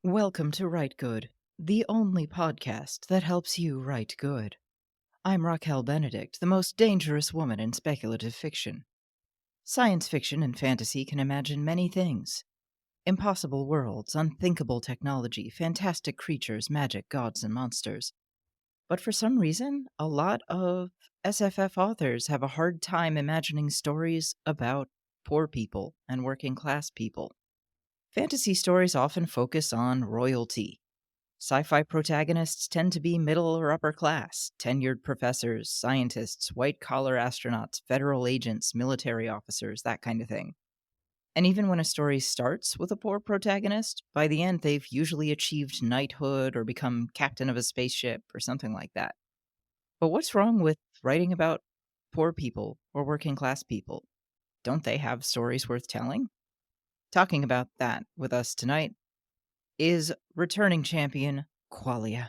Welcome to Rite Good, the only podcast that helps you write good. I'm Raquel Benedict, the most dangerous woman in speculative fiction. Science fiction and fantasy can imagine many things: impossible worlds, unthinkable technology, fantastic creatures, magic, gods, and monsters. But for some reason, a lot of SFF authors have a hard time imagining stories about poor people and working class people. Fantasy stories often focus on royalty. Sci-fi protagonists tend to be middle or upper class, tenured professors, scientists, white-collar astronauts, federal agents, military officers, that kind of thing. And even when a story starts with a poor protagonist, by the end they've usually achieved knighthood or become captain of a spaceship or something like that. But what's wrong with writing about poor people or working class people? Don't they have stories worth telling? Talking about that with us tonight is returning champion Qualia.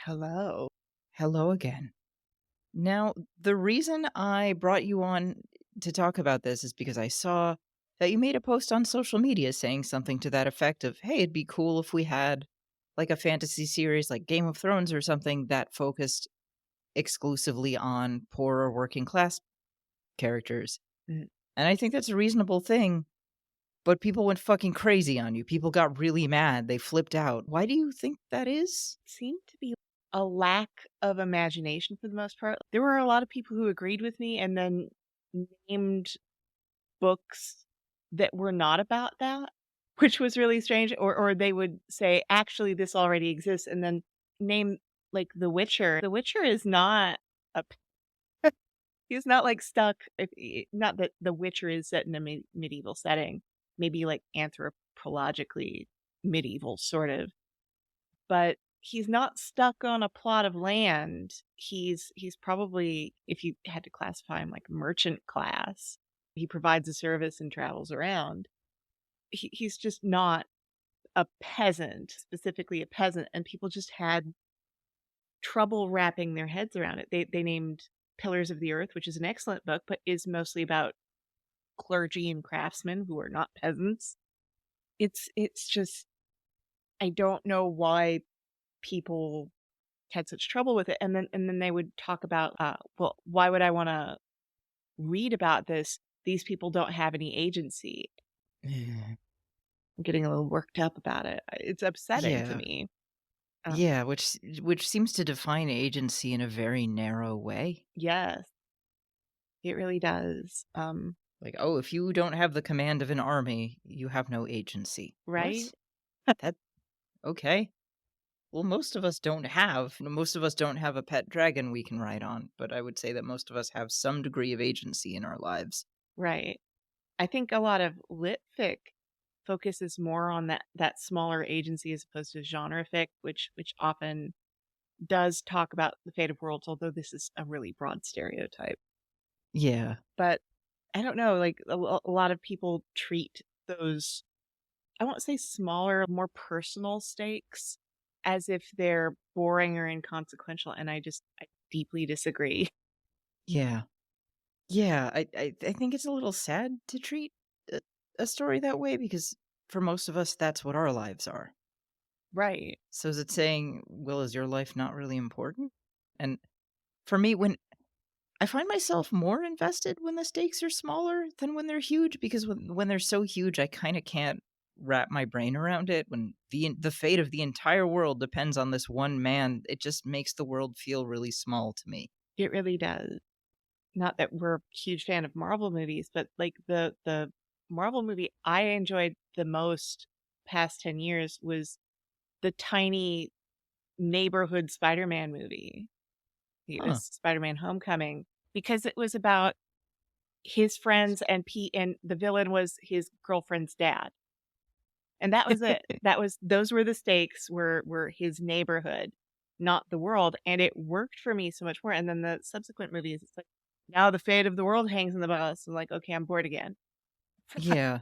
Hello. Hello again. Now, the reason I brought you on to talk about this is because I saw that you made a post on social media saying something to that effect of, hey, it'd be cool if we had like a fantasy series like Game of Thrones or something that focused exclusively on poor or working class characters. Mm. And I think that's a reasonable thing, but people went fucking crazy on you. People got really mad. They flipped out. Why do you think that is? Seemed to be a lack of imagination for the most part. There were a lot of people who agreed with me and then named books that were not about that, which was really strange. Or they would say, actually, this already exists, and then name like The Witcher. The Witcher is not a he's not like stuck. Not that The Witcher is set in a medieval setting, maybe like anthropologically medieval sort of, but he's not stuck on a plot of land. He's probably, if you had to classify him, like merchant class. He provides a service and travels around. He's just not a peasant, specifically a peasant, and people just had trouble wrapping their heads around it. They named Pillars of the Earth, which is an excellent book, but is mostly about clergy and craftsmen who are not peasants. It's just, I don't know why people had such trouble with it. And then they would talk about, well, why would I want to read about this? These people don't have any agency. I'm getting a little worked up about it. It's upsetting to Yeah. me. Yeah, which seems to define agency in a very narrow way. Yes, it really does. Like, oh, if you don't have the command of an army, you have no agency. Right? What? That okay. Well, most of us don't have a pet dragon we can ride on, but I would say that most of us have some degree of agency in our lives. Right. I think a lot of lit fic focuses more on that smaller agency as opposed to genre fic, which often does talk about the fate of worlds, although this is a really broad stereotype. Yeah. But I don't know, like a lot of people treat those, I won't say smaller, more personal stakes as if they're boring or inconsequential. And I deeply disagree. Yeah. Yeah, I think it's a little sad to treat a story that way because for most of us that's what our lives are. Right. So is it saying, "Well, is your life not really important?" And for me, when I find myself more invested when the stakes are smaller than when they're huge, because when they're so huge, I kinda can't wrap my brain around it. When the fate of the entire world depends on this one man, it just makes the world feel really small to me. It really does. Not that we're a huge fan of Marvel movies, but like the Marvel movie I enjoyed the most past 10 years was the tiny neighborhood Spider-Man movie. It Huh. was Spider-Man Homecoming, because it was about his friends, and and the villain was his girlfriend's dad. And that was it. Those were the stakes, were his neighborhood, not the world. And it worked for me so much more. And then the subsequent movies, it's like, now the fate of the world hangs in the balance. I'm like, okay, I'm bored again. Yeah.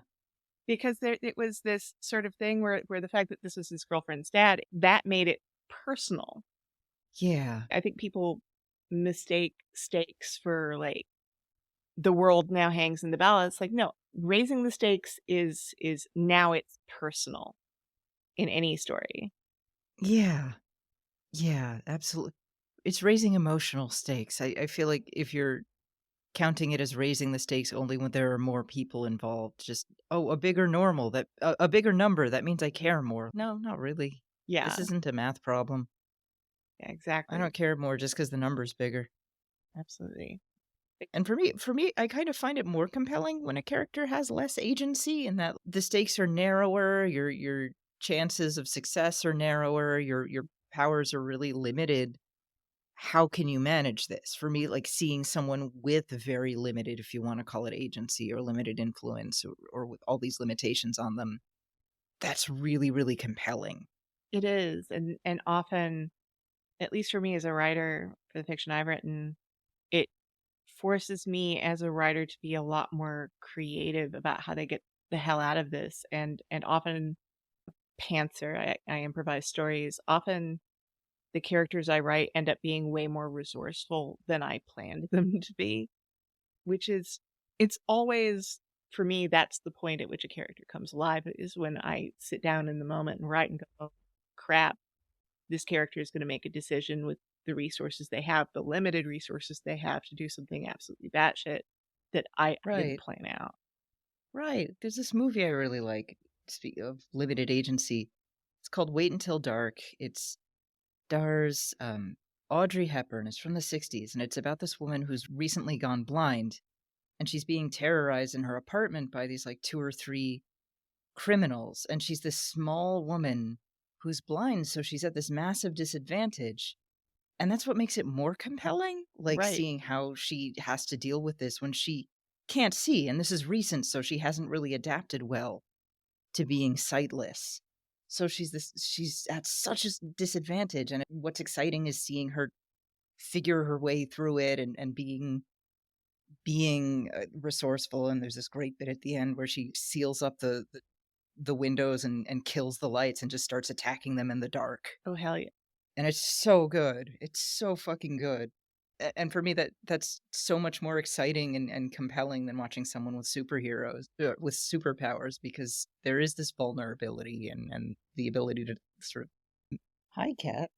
Because it was this sort of thing where the fact that this was his girlfriend's dad, that made it personal. Yeah. I think people mistake stakes for like the world now hangs in the balance. Like, no, raising the stakes is now it's personal. in any story. Yeah. Yeah, absolutely. It's raising emotional stakes. I feel like if you're counting it as raising the stakes only when there are more people involved, just, "Oh, a bigger normal that a bigger number, that means I care more." No, not really. This Yeah, isn't a math problem. yeah, I exactly. don't care more just because the number's bigger. Absolutely. And for me, I kind of find it more compelling when a character has less agency and that the stakes are narrower, your chances of success are narrower, your powers are really limited. How can you manage this? For me, like seeing someone with very limited, if you want to call it agency or limited influence or with all these limitations on them, that's really, really compelling. It is, and often, at least for me as a writer for the fiction I've written, it forces me as a writer to be a lot more creative about how to get the hell out of this, and often pantser, I improvise stories. Often the characters I write end up being way more resourceful than I planned them to be, which is it's always for me that's the point at which a character comes alive is when I sit down in the moment and write and go, "Oh, crap, this character is going to make a decision with the resources they have, the limited resources they have to do something absolutely batshit that I didn't Right. plan out." Right. There's this movie I really like, speak of limited agency. It's called Wait Until Dark. It stars Audrey Hepburn. It's from the 60s, and it's about this woman who's recently gone blind, and she's being terrorized in her apartment by these like two or three criminals. And she's this small woman who's blind, so she's at this massive disadvantage. And that's what makes it more compelling, like Right. seeing how she has to deal with this when she can't see. And this is recent, so she hasn't really adapted well to being sightless. So she's at such a disadvantage. And what's exciting is seeing her figure her way through it and being resourceful. And there's this great bit at the end where she seals up the windows and kills the lights and just starts attacking them in the dark. Oh, hell yeah. And it's so good. It's so fucking good. And for me, that's so much more exciting and compelling than watching someone with with superpowers, because there is this vulnerability and the ability to sort of, hi cat,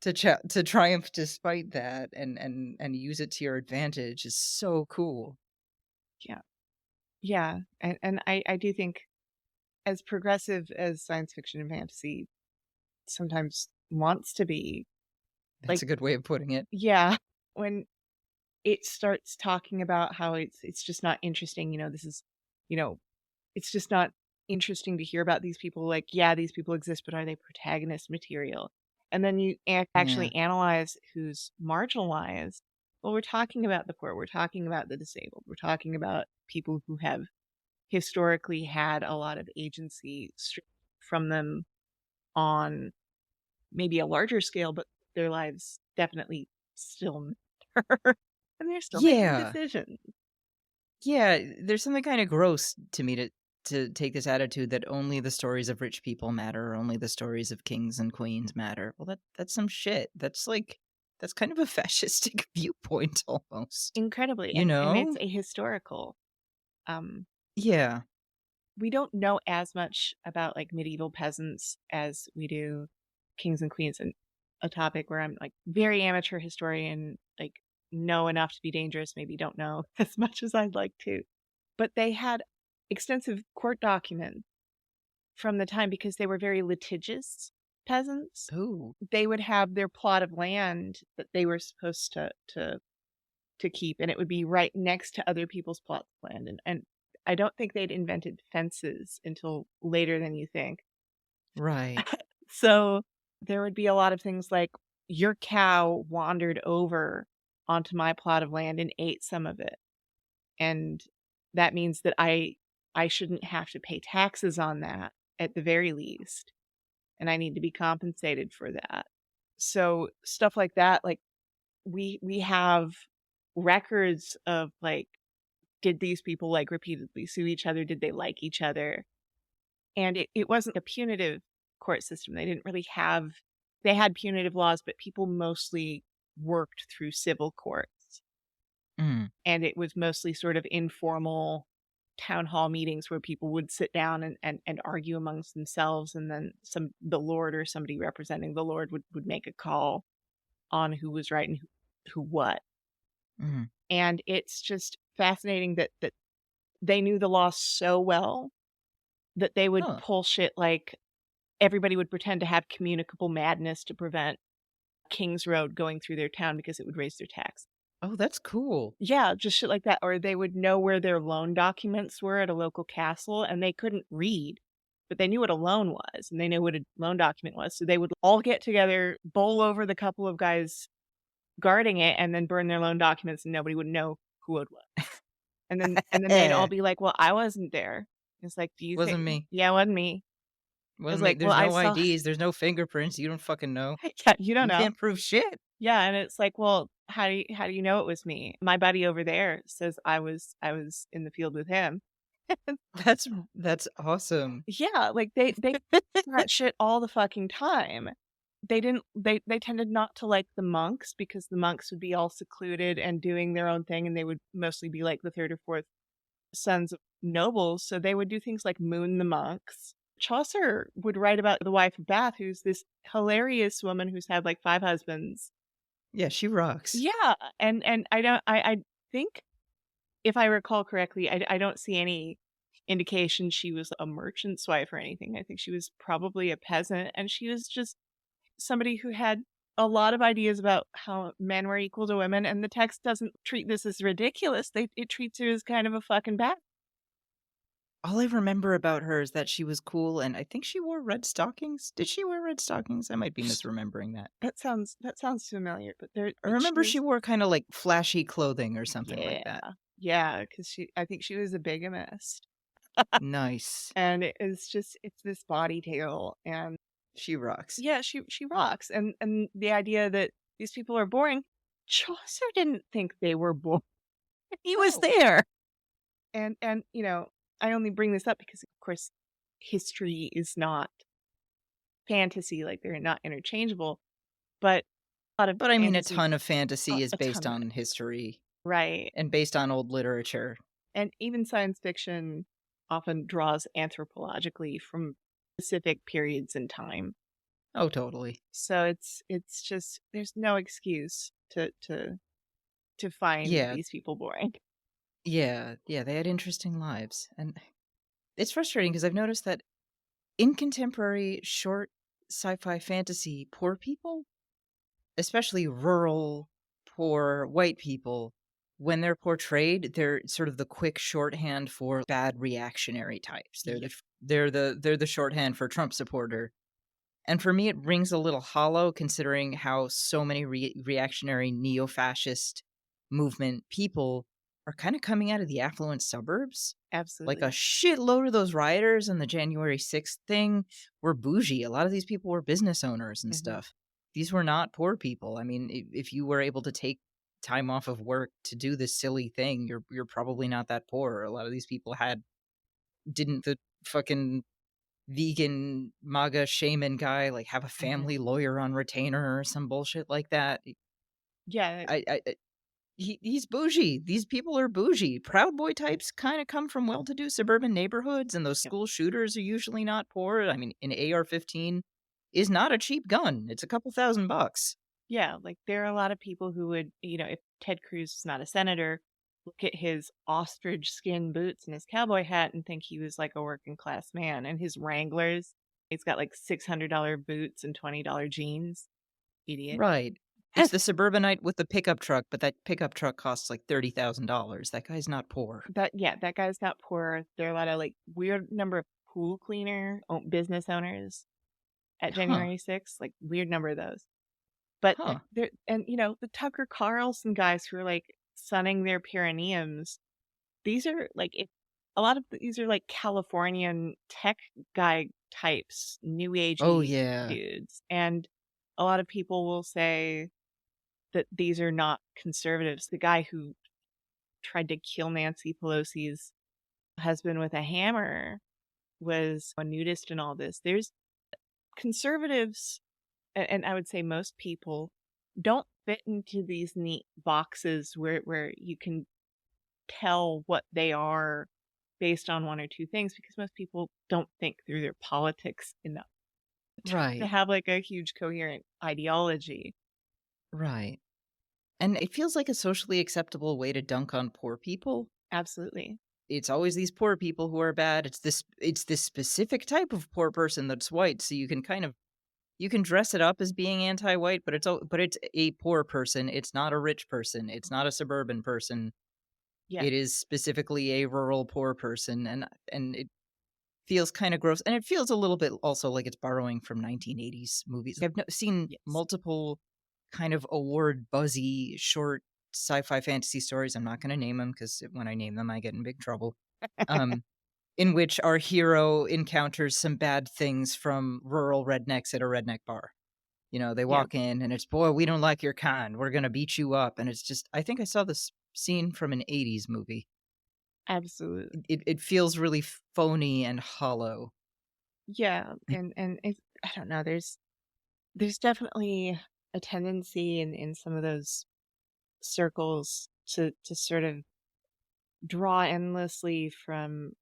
to triumph despite that and use it to your advantage is so cool. Yeah. Yeah. And I do think as progressive as science fiction and fantasy sometimes wants to be, That's like, a good way of putting it. yeah, when it starts talking about how it's just not interesting, this is, you know, it's just not interesting to hear about these people. Like, yeah, these people exist, but are they protagonist material? And then you Yeah. actually analyze who's marginalized. Well, we're talking about the poor, we're talking about the disabled, we're talking about people who have historically had a lot of agency stripped from them on maybe a larger scale, but their lives definitely still matter. And they're still making Yeah. decisions. Yeah, there's something kinda gross to me to take this attitude that only the stories of rich people matter, or only the stories of kings and queens matter. Well, that's some shit. That's kind of a fascistic viewpoint almost, Incredibly, you and it's know? a historical, um Yeah. we don't know as much about, like, medieval peasants as we do kings and queens, and a topic where I'm, like, very amateur historian, like, know enough to be dangerous, maybe don't know as much as I'd like to. But they had extensive court documents from the time because they were very litigious peasants. Ooh, They would have their plot of land that they were supposed to keep, and it would be right next to other people's plots of land, and I don't think they'd invented fences until later than you think. right. So, there would be a lot of things like, "Your cow wandered over onto my plot of land and ate some of it, and that means that I shouldn't have to pay taxes on that at the very least, and I need to be compensated for that." So, stuff like that, like, we have records of, like, did these people, like, repeatedly sue each other? Did they like each other? And it wasn't a punitive court system. They didn't really have they had punitive laws, but people mostly worked through civil courts, Mm, and it was mostly sort of informal. town hall meetings where people would sit down and argue amongst themselves, and then the lord or somebody representing the lord would make a call on who was right and who what. Mhm. And it's just fascinating that they knew the law so well that they would Huh. pull shit like everybody would pretend to have communicable madness to prevent King's Road going through their town because it would raise their tax. Oh, that's cool. Yeah, just shit like that. Or they would know where their loan documents were at a local castle, and they couldn't read, but they knew what a loan was, and they knew what a loan document was. So they would all get together, bowl over the couple of guys guarding it, and then burn their loan documents, and nobody would know who it was. And then they'd all be like, "Well, I wasn't there." It's like, "Do you think?" Wasn't me. Yeah, it wasn't me. It's Wasn't me. like, "Well, There's I no saw." IDs. There's no fingerprints. You don't fucking know. Yeah, you don't You know. can't prove shit. Yeah, and it's like, "Well, how do you know it was me? My buddy over there says I was in the field with him." That's that's awesome. Yeah, like they that shit all the fucking time. They tended not to like the monks because the monks would be all secluded and doing their own thing, and they would mostly be like the third or fourth sons of nobles, so they would do things like moon the monks. Chaucer would write about the wife of Bath, who's this hilarious woman who's had like 5 husbands. Yeah, she rocks. Yeah, and I think, if I recall correctly, I don't see any indication she was a merchant's wife or anything. I think she was probably a peasant, and she was just somebody who had a lot of ideas about how men were equal to women, and the text doesn't treat this as ridiculous. It treats her as kind of a fucking bat. All I remember about her is that she was cool, and I think she wore red stockings. Did she wear red stockings? I might be misremembering that. That sounds familiar, but there I but she remember she was. wore kinda, like, flashy clothing or something like Yeah. that. Yeah, because I think she was a bigamist. Nice. And it's this body tale, and She rocks. yeah, she rocks. And the idea that these people are boring, Chaucer didn't think they were boring. He was No. there. And I only bring this up because, of course, history is not fantasy, like they're not interchangeable, but a lot of But, I mean, a fantasy, ton of fantasy is a based ton of it. on history Right. and based on old literature. And even science fiction often draws anthropologically from specific periods in time. Oh, totally. So it's just there's no excuse to find Yeah. these people boring. Yeah. Yeah, they had interesting lives, and it's frustrating because 'cause I've noticed that in contemporary short sci-fi fantasy, poor people, especially rural, poor white people, when they're portrayed, they're sort of the quick shorthand for bad reactionary types. Yeah, They're the shorthand for Trump supporter. And for me, it rings a little hollow considering how so many reactionary neo-fascist movement people are kind of coming out of the affluent suburbs. Like a absolutely. shitload of those rioters in the January 6th thing were bougie. A lot of these people were business owners and Hmm. stuff. These were not poor people. I mean, if you were able to take time off of work to do this silly thing, you're probably not that poor. A lot of these people didn't the fucking vegan MAGA shaman guy like have a Hmm. family lawyer on retainer or some bullshit like that. Yeah, He's bougie. These people are bougie. Proud Boy types kind of come from well-to-do suburban neighborhoods, and those yep, school shooters are usually not poor. I mean, an AR-15 is not a cheap gun. It's a couple $1,000. yeah. Like there are a lot of people who would, if Ted Cruz is not a senator, look at his ostrich skin boots and his cowboy hat and think he was like a working class man. And his Wranglers, he's got like $600 boots and $20 jeans. Idiot. Right. It's the suburbanite with the pickup truck, but that pickup truck costs like $30,000. That guy's not poor. That guy's not poor. There are a lot of like weird number of pool cleaner business owners at Huh. January 6th, like weird number of those. But Huh. there, and the Tucker Carlson guys who are like sunning their perineums, these are like a lot of these are like Californian tech guy types, new Oh, agey yeah. dudes, and a lot of people will say that these are not conservatives. The guy who tried to kill Nancy Pelosi's husband with a hammer was a nudist in all this. There's conservatives, and I would say most people don't fit into these neat boxes where you can tell what they are based on one or two things because most people don't think through their politics enough to Right. have like a huge coherent ideology. Right. And it feels like a socially acceptable way to dunk on poor people. Absolutely. It's always these poor people who are bad. It's this specific type of poor person that's white, so you can kind of you can dress it up as being anti-white, but it's a poor person. It's not a rich person. It's not a suburban person. Yeah. It is specifically a rural poor person, and it feels kind of gross, and it feels a little bit also like it's borrowing from 1980s movies. I've seen Yes. multiple kind of award buzzy short sci-fi fantasy stories. I'm not going to name them because when I name them, I get in big trouble. Um, in which our hero encounters some bad things from rural rednecks at a redneck bar. You know, they Yeah. walk in and it's, boy, we don't like your kind. We're going to beat you up. And it's just, I think I saw this scene from an 80s movie. Absolutely. It feels really phony and hollow. Yeah. And it's, I don't know, there's definitely a tendency in some of those circles to sort of draw endlessly from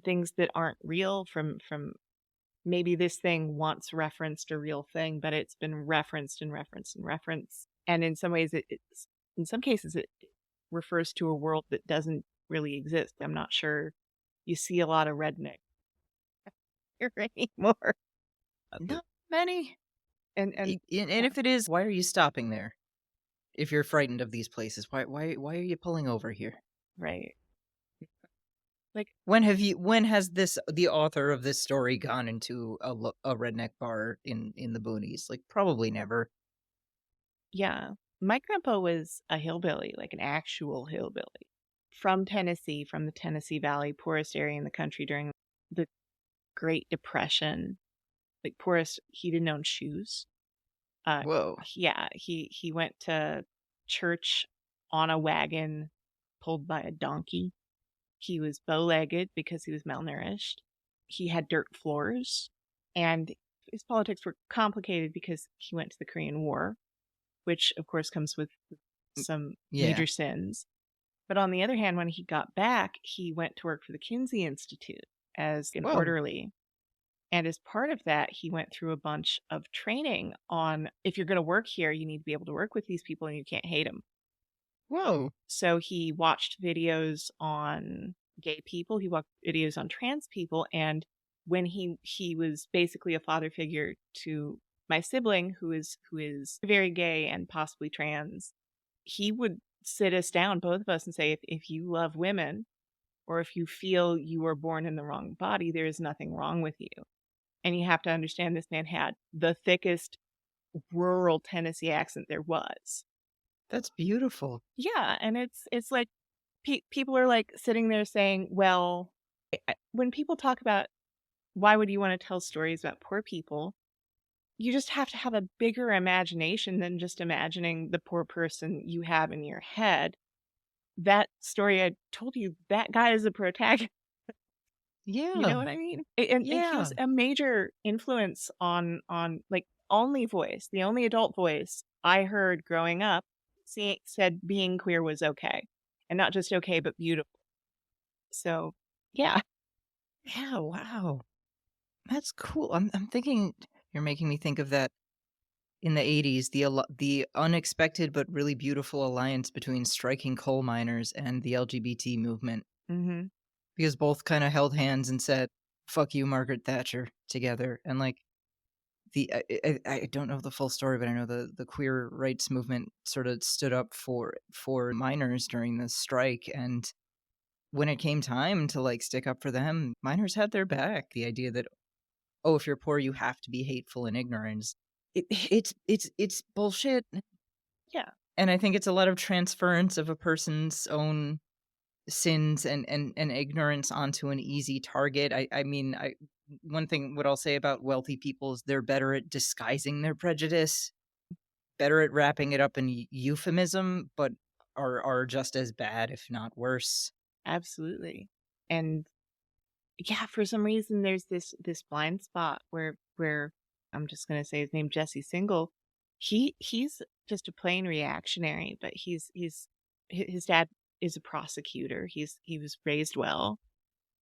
things that aren't real, from maybe this thing once referenced a real thing, but it's been referenced and referenced and referenced. And in some ways, it's in some cases, it refers to a world that doesn't really exist. I'm not sure you see a lot of redneck here anymore. Not many. And And yeah, if it is, why are you stopping there? If you're frightened of these places, why are you pulling over here? right. Like, When has the author of this story gone into a redneck bar in the boonies? Like probably never. yeah, my grandpa was a hillbilly, like an actual hillbilly from Tennessee, from the Tennessee Valley, poorest area in the country during the Great Depression. Like poorest, he didn't own shoes. Uh, Whoa. yeah, he went to church on a wagon pulled by a donkey. He was bow-legged because he was malnourished. He had dirt floors, and his politics were complicated because he went to the Korean War, which of course comes with some Yeah. major sins. But on the other hand, when he got back, he went to work for the Kinsey Institute as an Whoa. orderly. And as part of that, he went through a bunch of training on if you're going to work here, you need to be able to work with these people and you can't hate them. Whoa. So he watched videos on gay people, he watched videos on trans people, and when he was basically a father figure to my sibling who is very gay and possibly trans, he would sit us down, both of us, and say, if you love women or if you feel you were born in the wrong body, there is nothing wrong with you. And you have to understand this man had the thickest rural Tennessee accent there was. That's beautiful. Yeah, and it's like people are like sitting there saying, "Well, when people talk about why would you want to tell stories about poor people, you just have to have a bigger imagination than just imagining the poor person you have in your head." That story I told you, that guy is a protagonist. You know Yeah. what I mean? And he Yeah. was a major influence on like only voice, the only adult voice I heard growing up said being queer was okay. And not just okay, but beautiful. So yeah, Yeah, wow. That's cool. I'm thinking you're making me think of that in the 80s, the unexpected but really beautiful alliance between striking coal miners and the LGBT movement, hmm because both kind of held hands and said, "Fuck you, Margaret Thatcher," together. And like I don't know the full story, but I know the queer rights movement sort of stood up for miners during the strike, and when it came time to like stick up for them, miners had their back. The idea that, oh, if you're poor, you have to be hateful and ignorant. It's bullshit, yeah, and I think it's a lot of transference of a person's own sins and ignorance onto an easy target. I mean, I one thing what I'll say about wealthy people is they're better at disguising their prejudice, better at wrapping it up in euphemism, but are just as bad, if not worse. absolutely. And yeah, for some reason there's this blind spot where I'm just gonna say his name, Jesse Single. He's just a plain reactionary, but his dad is a prosecutor. He was raised well.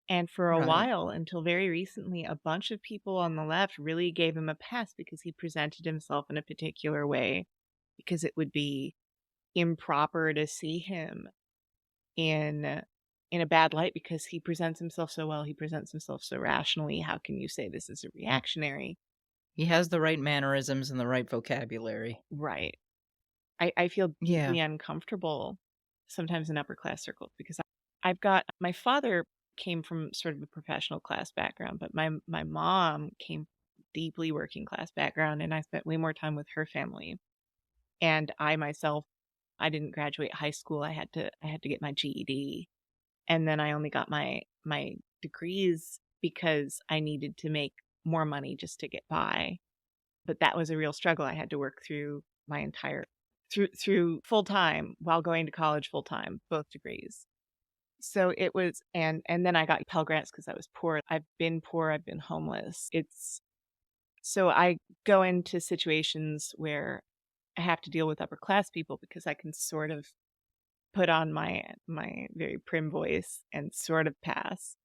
And for a Right. while, until very recently, a bunch of people on the left really gave him a pass because he presented himself in a particular way, because it would be improper to see him in in a bad light because he presents himself so well, he presents himself so rationally. How can you say this is a reactionary? He has the right mannerisms and the right vocabulary. Right. I feel Yeah. deeply uncomfortable sometimes in upper class circles because I've got my father came from sort of a professional class background, but my mom came from deeply working class background, and I spent way more time with her family. And I myself, I didn't graduate high school. I had to get my GED, and then I only got my degrees because I needed to make more money just to get by. But that was a real struggle. I had to work through my entire through full time while going to college full time, both degrees. So it was, and then I got Pell Grants because I was poor. Poor, I've been homeless. It's so I go into situations where I have to deal with upper class people because I can sort of put on my very prim voice and sort of pass.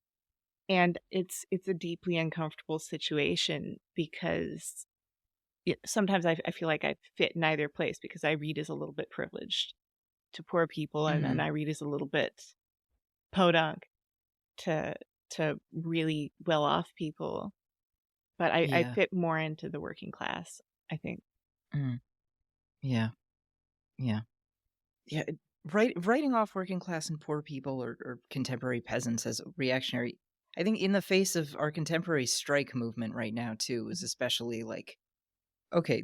And it's a deeply uncomfortable situation because sometimes I feel like I fit in either place because I read as a little bit privileged to poor people, and then Mhm. I read as a little bit podunk to really well off people. But I Yeah. fit more into the working class, I think. Mm. Yeah. Yeah. Yeah. Writing off working class and poor people or contemporary peasants as reactionary, I think in the face of our contemporary strike movement right now too, is Mhm. especially like, okay,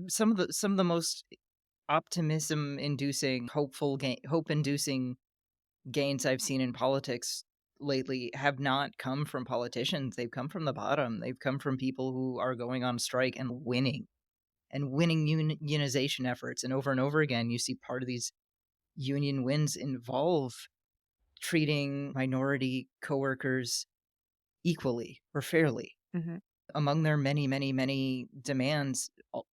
some of the most optimism inducing, hope inducing gains I've seen in politics lately have not come from politicians. They've come from the bottom. They've come from people who are going on strike and winning unionization efforts. And over again, you see part of these union wins involve treating minority coworkers equally or fairly. Mhm. Among their many, many, many demands,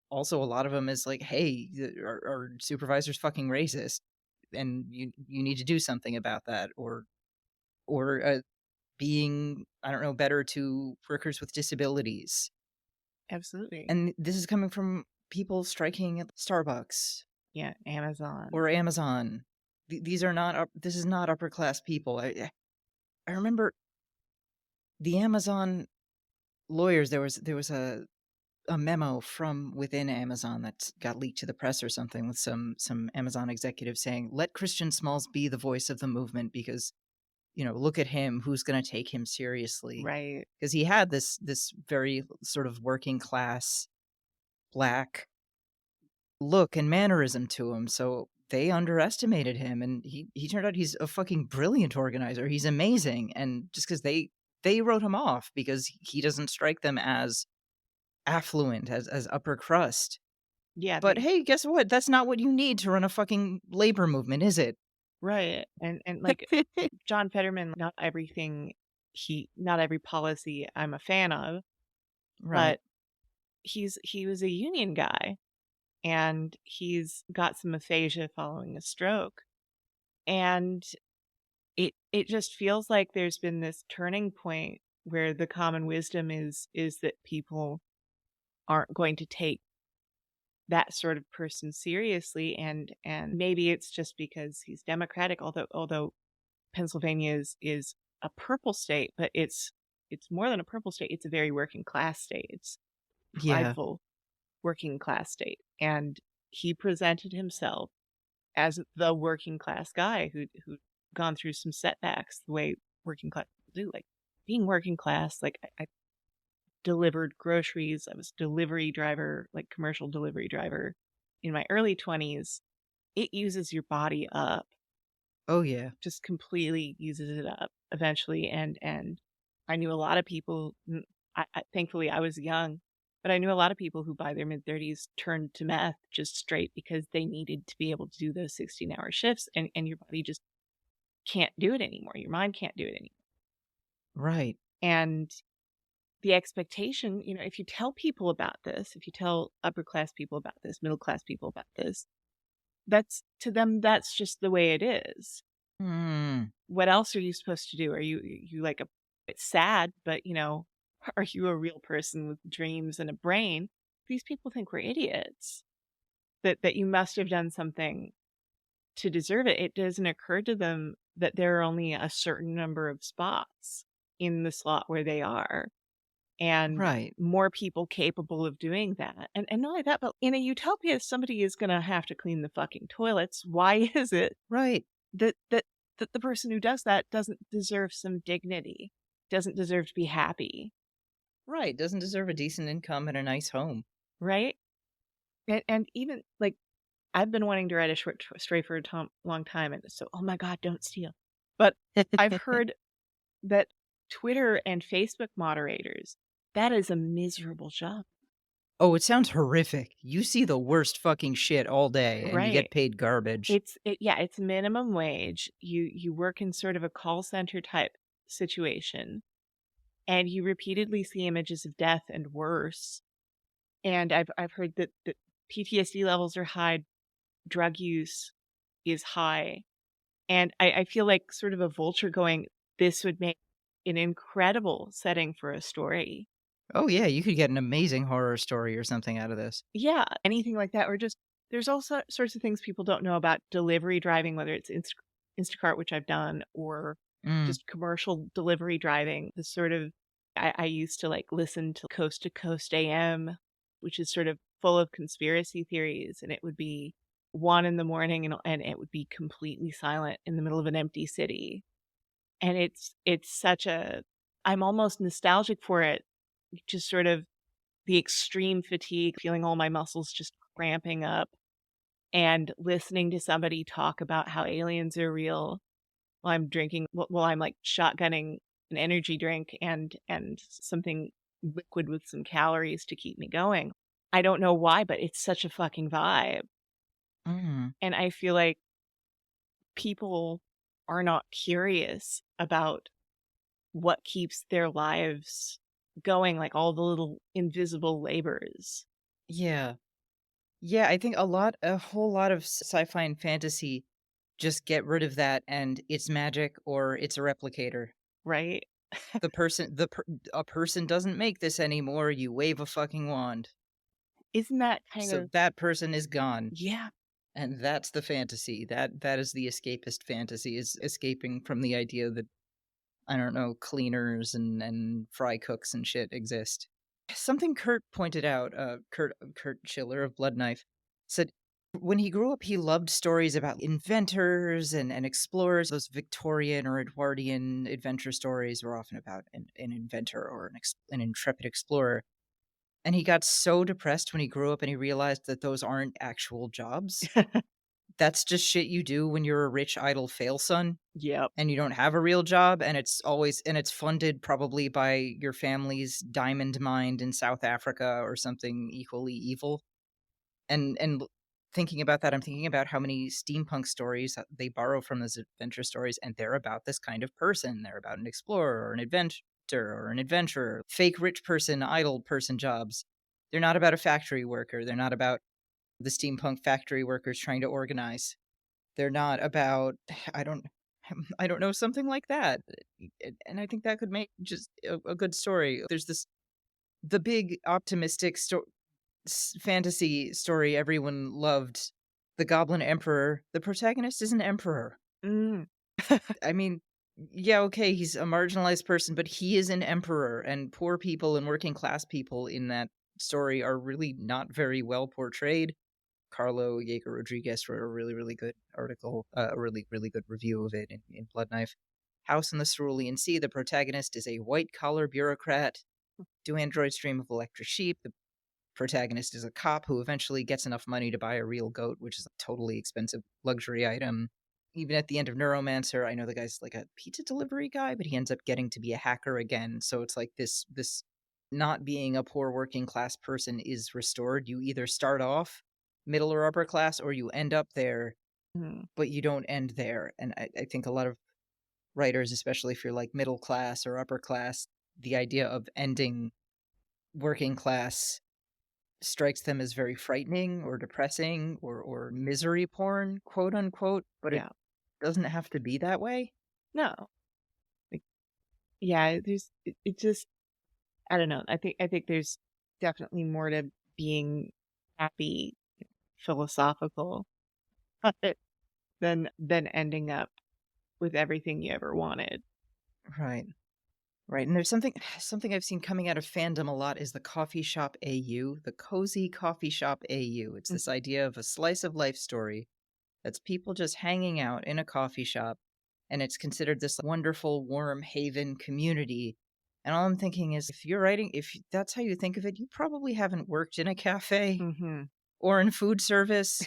also a lot of them is like, "Hey, our supervisor's fucking racist, and you need to do something about that," or being, I don't know, better to workers with disabilities. Absolutely. And this is coming from people striking at Starbucks Yeah, Amazon. or Amazon. These are not this is not upper class people. I remember the Amazon lawyers. There was a memo from within Amazon that got leaked to the press or something, with some Amazon executive saying, "Let Christian Smalls be the voice of the movement because, look at him, who's going to take him seriously?" Right. Because he had this very sort of working class black look and mannerism to him, so they underestimated him, and he turned out he's a fucking brilliant organizer. He's amazing, and just because they wrote him off because he doesn't strike them as affluent, as upper crust. Yeah, But they hey, guess what? That's not what you need to run a fucking labor movement, is it? right. And like John Fetterman, not every policy I'm a fan of, Right. but he was a union guy, and he's got some aphasia following a stroke. And it just feels like there's been this turning point where the common wisdom is that people aren't going to take that sort of person seriously, and maybe it's just because he's democratic, although Pennsylvania is a purple state, but it's more than a purple state. It's a very working class state. It's a Yeah. prideful working class state. And he presented himself as the working class guy who'd gone through some setbacks the way working class people do. Like being working class, like I delivered groceries. I was delivery driver, like commercial delivery driver in my early 20s. It uses your body up, Oh, yeah. just completely uses it up eventually. And I knew a lot of people. Thankfully, I was young, but I knew a lot of people who, by their mid-30s, turned to meth just straight because they needed to be able to do those 16-hour shifts, and your body just can't do it anymore. Your mind can't do it anymore. Right. And the expectation, if you tell people about this, if you tell upper class people about this, middle class people about this, that's to them, that's just the way it is. Hmm. What else are you supposed to do? Are you like a it's sad, but are you a real person with dreams and a brain? These people think we're idiots. That you must have done something to deserve it. It doesn't occur to them that there are only a certain number of spots in the slot where they are, and Right. more people capable of doing that. And not only that, but in a utopia, somebody is gonna have to clean the fucking toilets. Why is it Right. that that that the person who does that doesn't deserve some dignity, doesn't deserve to be happy, Right. Doesn't deserve a decent income and a nice home. right? And even like I've been wanting to write a short story for a long time, and so oh my god, don't steal. But I've heard that Twitter and Facebook moderators, that is a miserable job. Oh, it sounds horrific. You see the worst fucking shit all day and you Right. get paid garbage. It's minimum wage. You work in sort of a call center type situation, and you repeatedly see images of death and worse. And I've heard that PTSD levels are high, drug use is high. And I feel like sort of a vulture going, this would make an incredible setting for a story. Oh, yeah, you could get an amazing horror story or something out of this. Yeah, anything like that, or just there's all sorts of things people don't know about delivery driving, whether it's Instacart, which I've done, or Mm. just commercial delivery driving. The sort of I used to like listen to Coast AM, which is sort of full of conspiracy theories, and it would be 1 in the morning, and it would be completely silent in the middle of an empty city. And it's such a I'm almost nostalgic for it, just sort of the extreme fatigue, feeling all my muscles just cramping up, and listening to somebody talk about how aliens are real while I'm drinking, while I'm like shotgunning an energy drink and something liquid with some calories to keep me going. I don't know why, but it's such a fucking vibe. Mm. And I feel like people are not curious about what keeps their lives going, like all the little invisible labors. Yeah. Yeah, I think a whole lot of sci-fi and fantasy just get rid of that and it's magic or it's a replicator. Right? A person doesn't make this anymore, you wave a fucking wand. Isn't that kind So of that person is gone. yeah, And that's the fantasy. That is the escapist fantasy, is escaping from the idea that, I don't know, cleaners and fry cooks and shit exist. Something Kurt pointed out, Kurt Schiller of Blood Knife, said when he grew up, he loved stories about inventors and explorers. Those Victorian or Edwardian adventure stories were often about an inventor or an intrepid explorer. And he got so depressed when he grew up and he realized that those aren't actual jobs. That's just shit you do when you're a rich, idle fail son yep. and you don't have a real job, and it's funded probably by your family's diamond mine in South Africa or something equally evil. Thinking about that, I'm thinking about how many steampunk stories that they borrow from those adventure stories, and they're about this kind of person. They're about an explorer or an inventor or an adventurer, fake rich person, idle person jobs. They're not about a factory worker. They're not about the steampunk factory workers trying to organize. They're not about I don't I don't know, something like that. And I think that could make just a good story. There's this the big optimistic fantasy story everyone loved, The Goblin Emperor. The protagonist is an emperor. Mm. I mean, yeah, okay, he's a marginalized person, but he is an emperor, and poor people and working class people in that story are really not very well portrayed. Carlo Jaeger Rodriguez wrote a really, really good article, a really, really good review of it in Blood Knife. House in the Cerulean Sea, the protagonist is a white collar bureaucrat. Do androids dream of electric sheep? The protagonist is a cop who eventually gets enough money to buy a real goat, which is a totally expensive luxury item. Even at the end of Neuromancer, I know the guy's like a pizza delivery guy, but he ends up getting to be a hacker again. So it's like this not being a poor working class person is restored. You either start off middle or upper class or you end up there, Mm. but you don't end there. And I think a lot of writers, especially if you're like middle class or upper class, the idea of ending working class strikes them as very frightening or depressing or misery porn, quote unquote. But Yeah. doesn't have to be that way. No. Like, yeah, it just I don't know. I think there's definitely more to being happy, philosophical than ending up with everything you ever wanted. Right. Right, and there's something I've seen coming out of fandom a lot is the coffee shop AU, the cozy coffee shop AU. It's Mm. this idea of a slice of life story that's people just hanging out in a coffee shop, and it's considered this wonderful, warm haven community. And all I'm thinking is, if that's how you think of it, you probably haven't worked in a cafe Mhm. or in food service,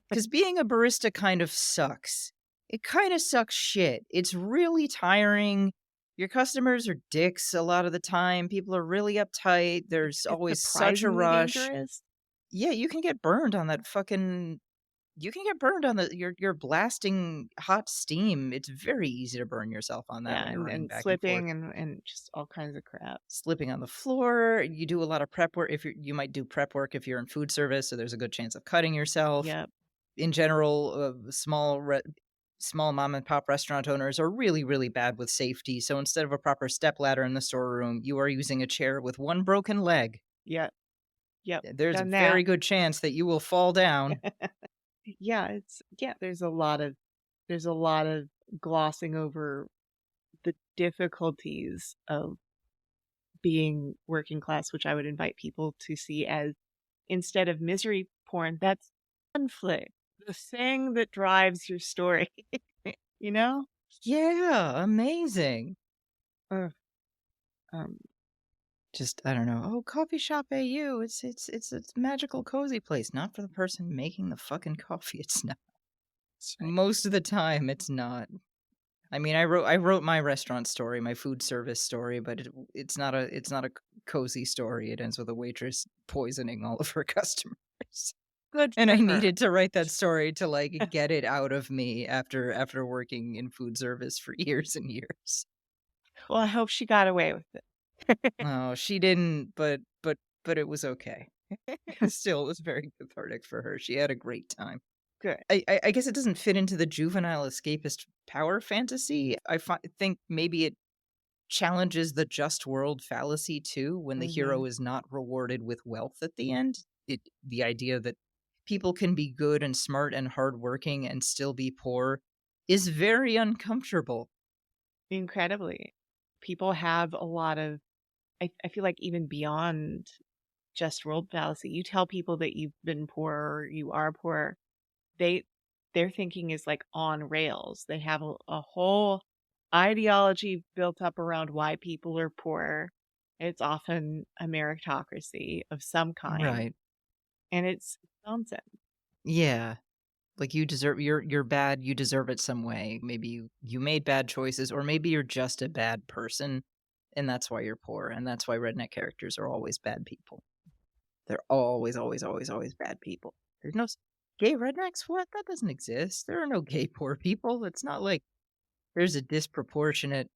because being a barista kind of sucks. It kind of sucks shit. It's really tiring. Your customers are dicks a lot of the time. People are really uptight. There's It's always such a surprisingly rush. dangerous. Yeah, you can get burned on that fucking you can get burned on the you're blasting hot steam. It's very easy to burn yourself on that Yeah, when you're running and back and forth. slipping and just all kinds of crap. Slipping on the floor, you do a lot of prep work if you might do prep work if you're in food service, so there's a good chance of cutting yourself. Yep. In general, small mom and pop restaurant owners are really, really bad with safety, so instead of a proper stepladder in the storeroom, you are using a chair with one broken leg. Yep. Yep. There's a Done very that. good chance that you will fall down. Yeah, there's a lot of glossing over the difficulties of being working class, which I would invite people to see as instead of misery porn, that's conflict, the thing that drives your story. you know? Yeah, amazing. Ugh, um, Just I don't know. Oh, coffee shop AU. It's a magical cozy place. Not for the person making the fucking coffee. It's not. that's right. Most of the time, it's not. I mean, I wrote my restaurant story, my food service story, but it's not a cozy story. It ends with a waitress poisoning all of her customers. Good And I for her. needed to write that story to like get it out of me after working in food service for years and years. Well, I hope she got away with it. Oh, she didn't, but it was okay. Still, it was very cathartic for her. She had a great time. Good. I guess it doesn't fit into the juvenile escapist power fantasy. Think maybe it challenges the just world fallacy too when the Mhm. hero is not rewarded with wealth at the end. The idea that people can be good and smart and hardworking and still be poor is very uncomfortable. Incredibly. People have a lot of I feel like even beyond just world fallacy, you tell people that you've been poor or you are poor, they their thinking is like on rails. They have a whole ideology built up around why people are poor. It's often a meritocracy of some kind, Right. and it's nonsense. Yeah. Like you're bad, you deserve it some way. Maybe you made bad choices or maybe you're just a bad person and that's why you're poor and that's why redneck characters are always bad people. They're always always always always bad people. There's no gay rednecks? What? That doesn't exist. There are no gay poor people. It's not like there's a disproportionate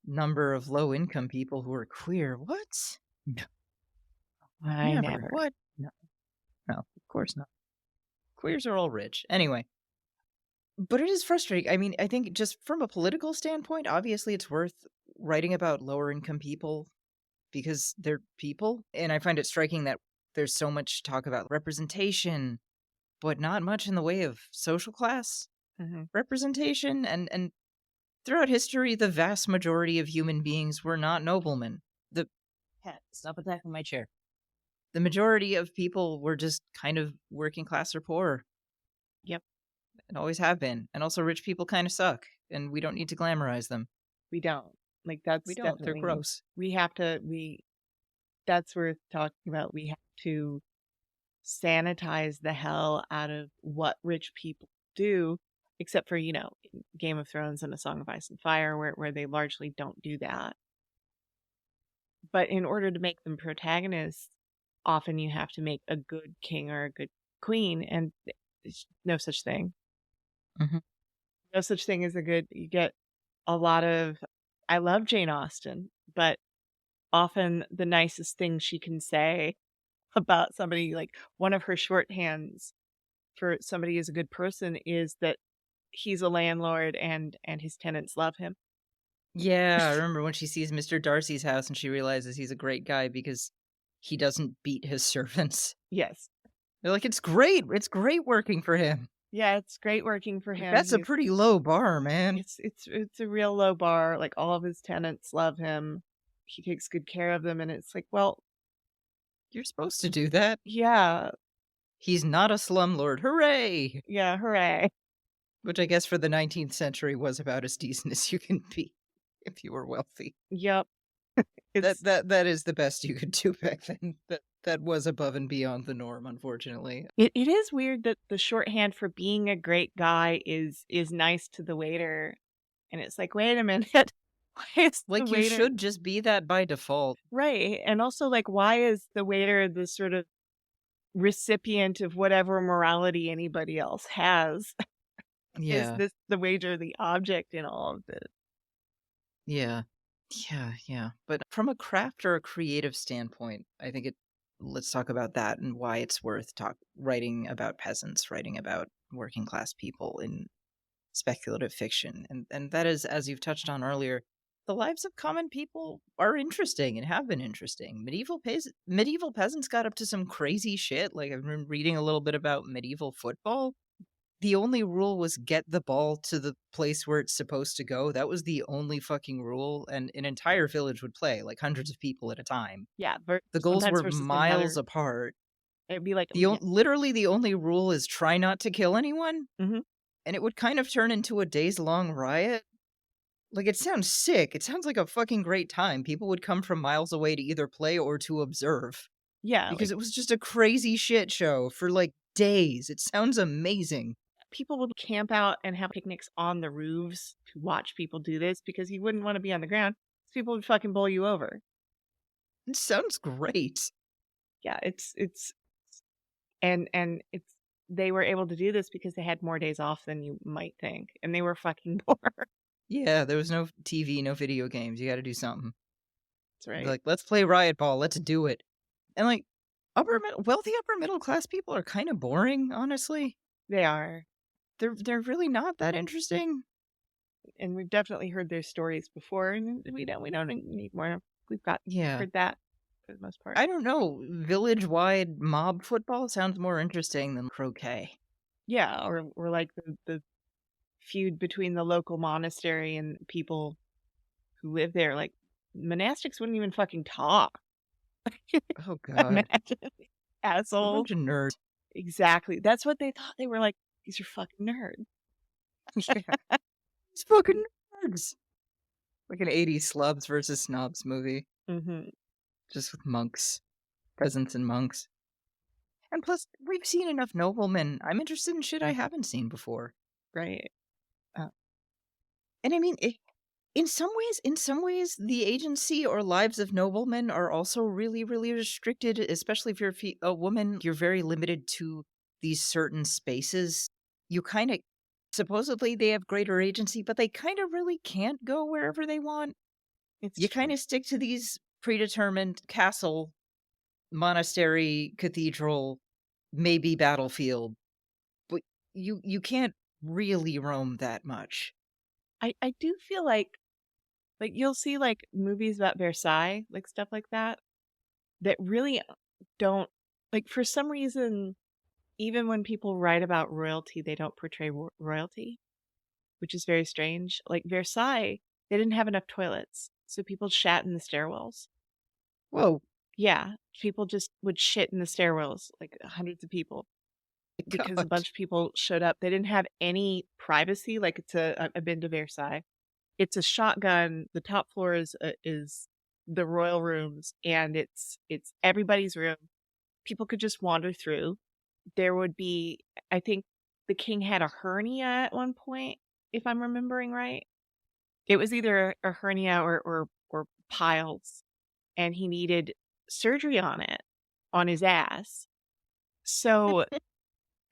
number of low income people who are queer. What? No, I never. never. What? No. No, of course not. Queers are all rich. Anyway, but it is frustrating. I mean, I think just from a political standpoint, obviously it's worth writing about lower income people because they're people. And I find it striking that there's so much talk about representation, but not much in the way of social class Mhm. representation. And throughout history, the vast majority of human beings were not noblemen. The Cat, stop attacking my chair. The majority of people were just kind of working class or poor Yep, and always have been. And also, rich people kind of suck, and we don't need to glamorize them. we don't. Like We that's don't. They're definitely gross. we have to we that's worth talking about. We have to sanitize the hell out of what rich people do, except for, Game of Thrones and A Song of Ice and Fire, where they largely don't do that. But in order to make them protagonists, often you have to make a good king or a good queen, and there's no such thing. Mhm. No such thing as you get a lot of, I love Jane Austen, but often the nicest thing she can say about somebody, like one of her shorthands for somebody is a good person is that he's a landlord and his tenants love him. Yeah, I remember when she sees Mr. Darcy's house and she realizes he's a great guy because he doesn't beat his servants. Yes. They're like, it's great working for him." Yeah, it's great working for Like, him. that's a He's pretty low bar, man. it's a real low bar. Like all of his tenants love him. He takes good care of them, and it's like, well, You're supposed to do that. yeah, He's not a slumlord, hooray! yeah, hooray. Which I guess for the 19th century was about as decent as you can be if you were wealthy. Yep. That It's that that is the best you could do back then. That was above and beyond the norm, unfortunately. it is weird that the shorthand for being a great guy is nice to the waiter. And it's like, wait a minute. Why is the Like, you waiter should just be that by default. right? And also like why is the waiter the sort of recipient of whatever morality anybody else has? Is Yeah. this the waiter the object in all of this? Yeah. Yeah. But from a craft or a creative standpoint, I think let's talk about that and why it's worth writing about peasants, writing about working class people in speculative fiction. And that is, as you've touched on earlier, the lives of common people are interesting and have been interesting. Medieval peasants got up to some crazy shit. Like, I've been reading a little bit about medieval football. The only rule was get the ball to the place where it's supposed to go. That was the only fucking rule, and an entire village would play, like hundreds of people at a time. Yeah, The goals sometimes were versus miles another. apart. It'd be like, The literally the only rule is try not to kill anyone, mhm. and it would kind of turn into a days-long riot. Like, it sounds sick. It sounds like a fucking great time. People would come from miles away to either play or to observe Yeah, because like it was just a crazy shit show for, like, days. It sounds amazing. people would camp out and have picnics on the roofs to watch people do this because you wouldn't want to be on the ground. 'Cause people would fucking bowl you over. It sounds great. Yeah, it's and it's they were able to do this because they had more days off than you might think, and they were fucking poor. Yeah, there was no TV, no video games. You gotta do something. That's right. Like, "Let's play Riot Ball, let's do it." And, like, wealthy upper middle class people are kinda boring, honestly. They are, They're really not that interesting. and we've definitely heard their stories before, and we don't need more. We've Yeah. heard that for the most part. I don't know, village-wide mob football sounds more interesting than croquet. Yeah, or like the feud between the local monastery and people who live there. Like monastics wouldn't even fucking talk. Oh god. Imagine What a asshole. bunch of nerds. Exactly. That's what they thought. They were like, these are fucking nerds. Yeah. These fucking nerds. Like an '80s slubs versus snobs movie, Hmm. just with monks, peasants and monks. And plus, we've seen enough noblemen. I'm interested in shit I haven't seen before. Right. Uh, And I mean, in some ways, the agency or lives of noblemen are also really, really restricted, especially if you're a woman. You're very limited to these certain spaces. You kind of, supposedly, they have greater agency, but they kind of really can't go wherever they want. it's You true. kind of stick to these predetermined castle, monastery, cathedral, maybe battlefield, but you can't really roam that much. I do feel like you'll see like movies about Versailles, like stuff like that really don't like for some reason even when people write about royalty, they don't portray royalty, which is very strange. Like Versailles, they didn't have enough toilets, so people shat in the stairwells. Whoa, Yeah, people just would shit in the stairwells, like hundreds of people, because a God. bunch of people showed up. They didn't have any privacy. Like I've been to Versailles. It's a shotgun. The top floor is the royal rooms, and it's everybody's room. People could just wander through. There would be, I think, the king had a hernia at one point, if I'm remembering right. It was either a hernia or piles, and he needed surgery on it, on his ass. So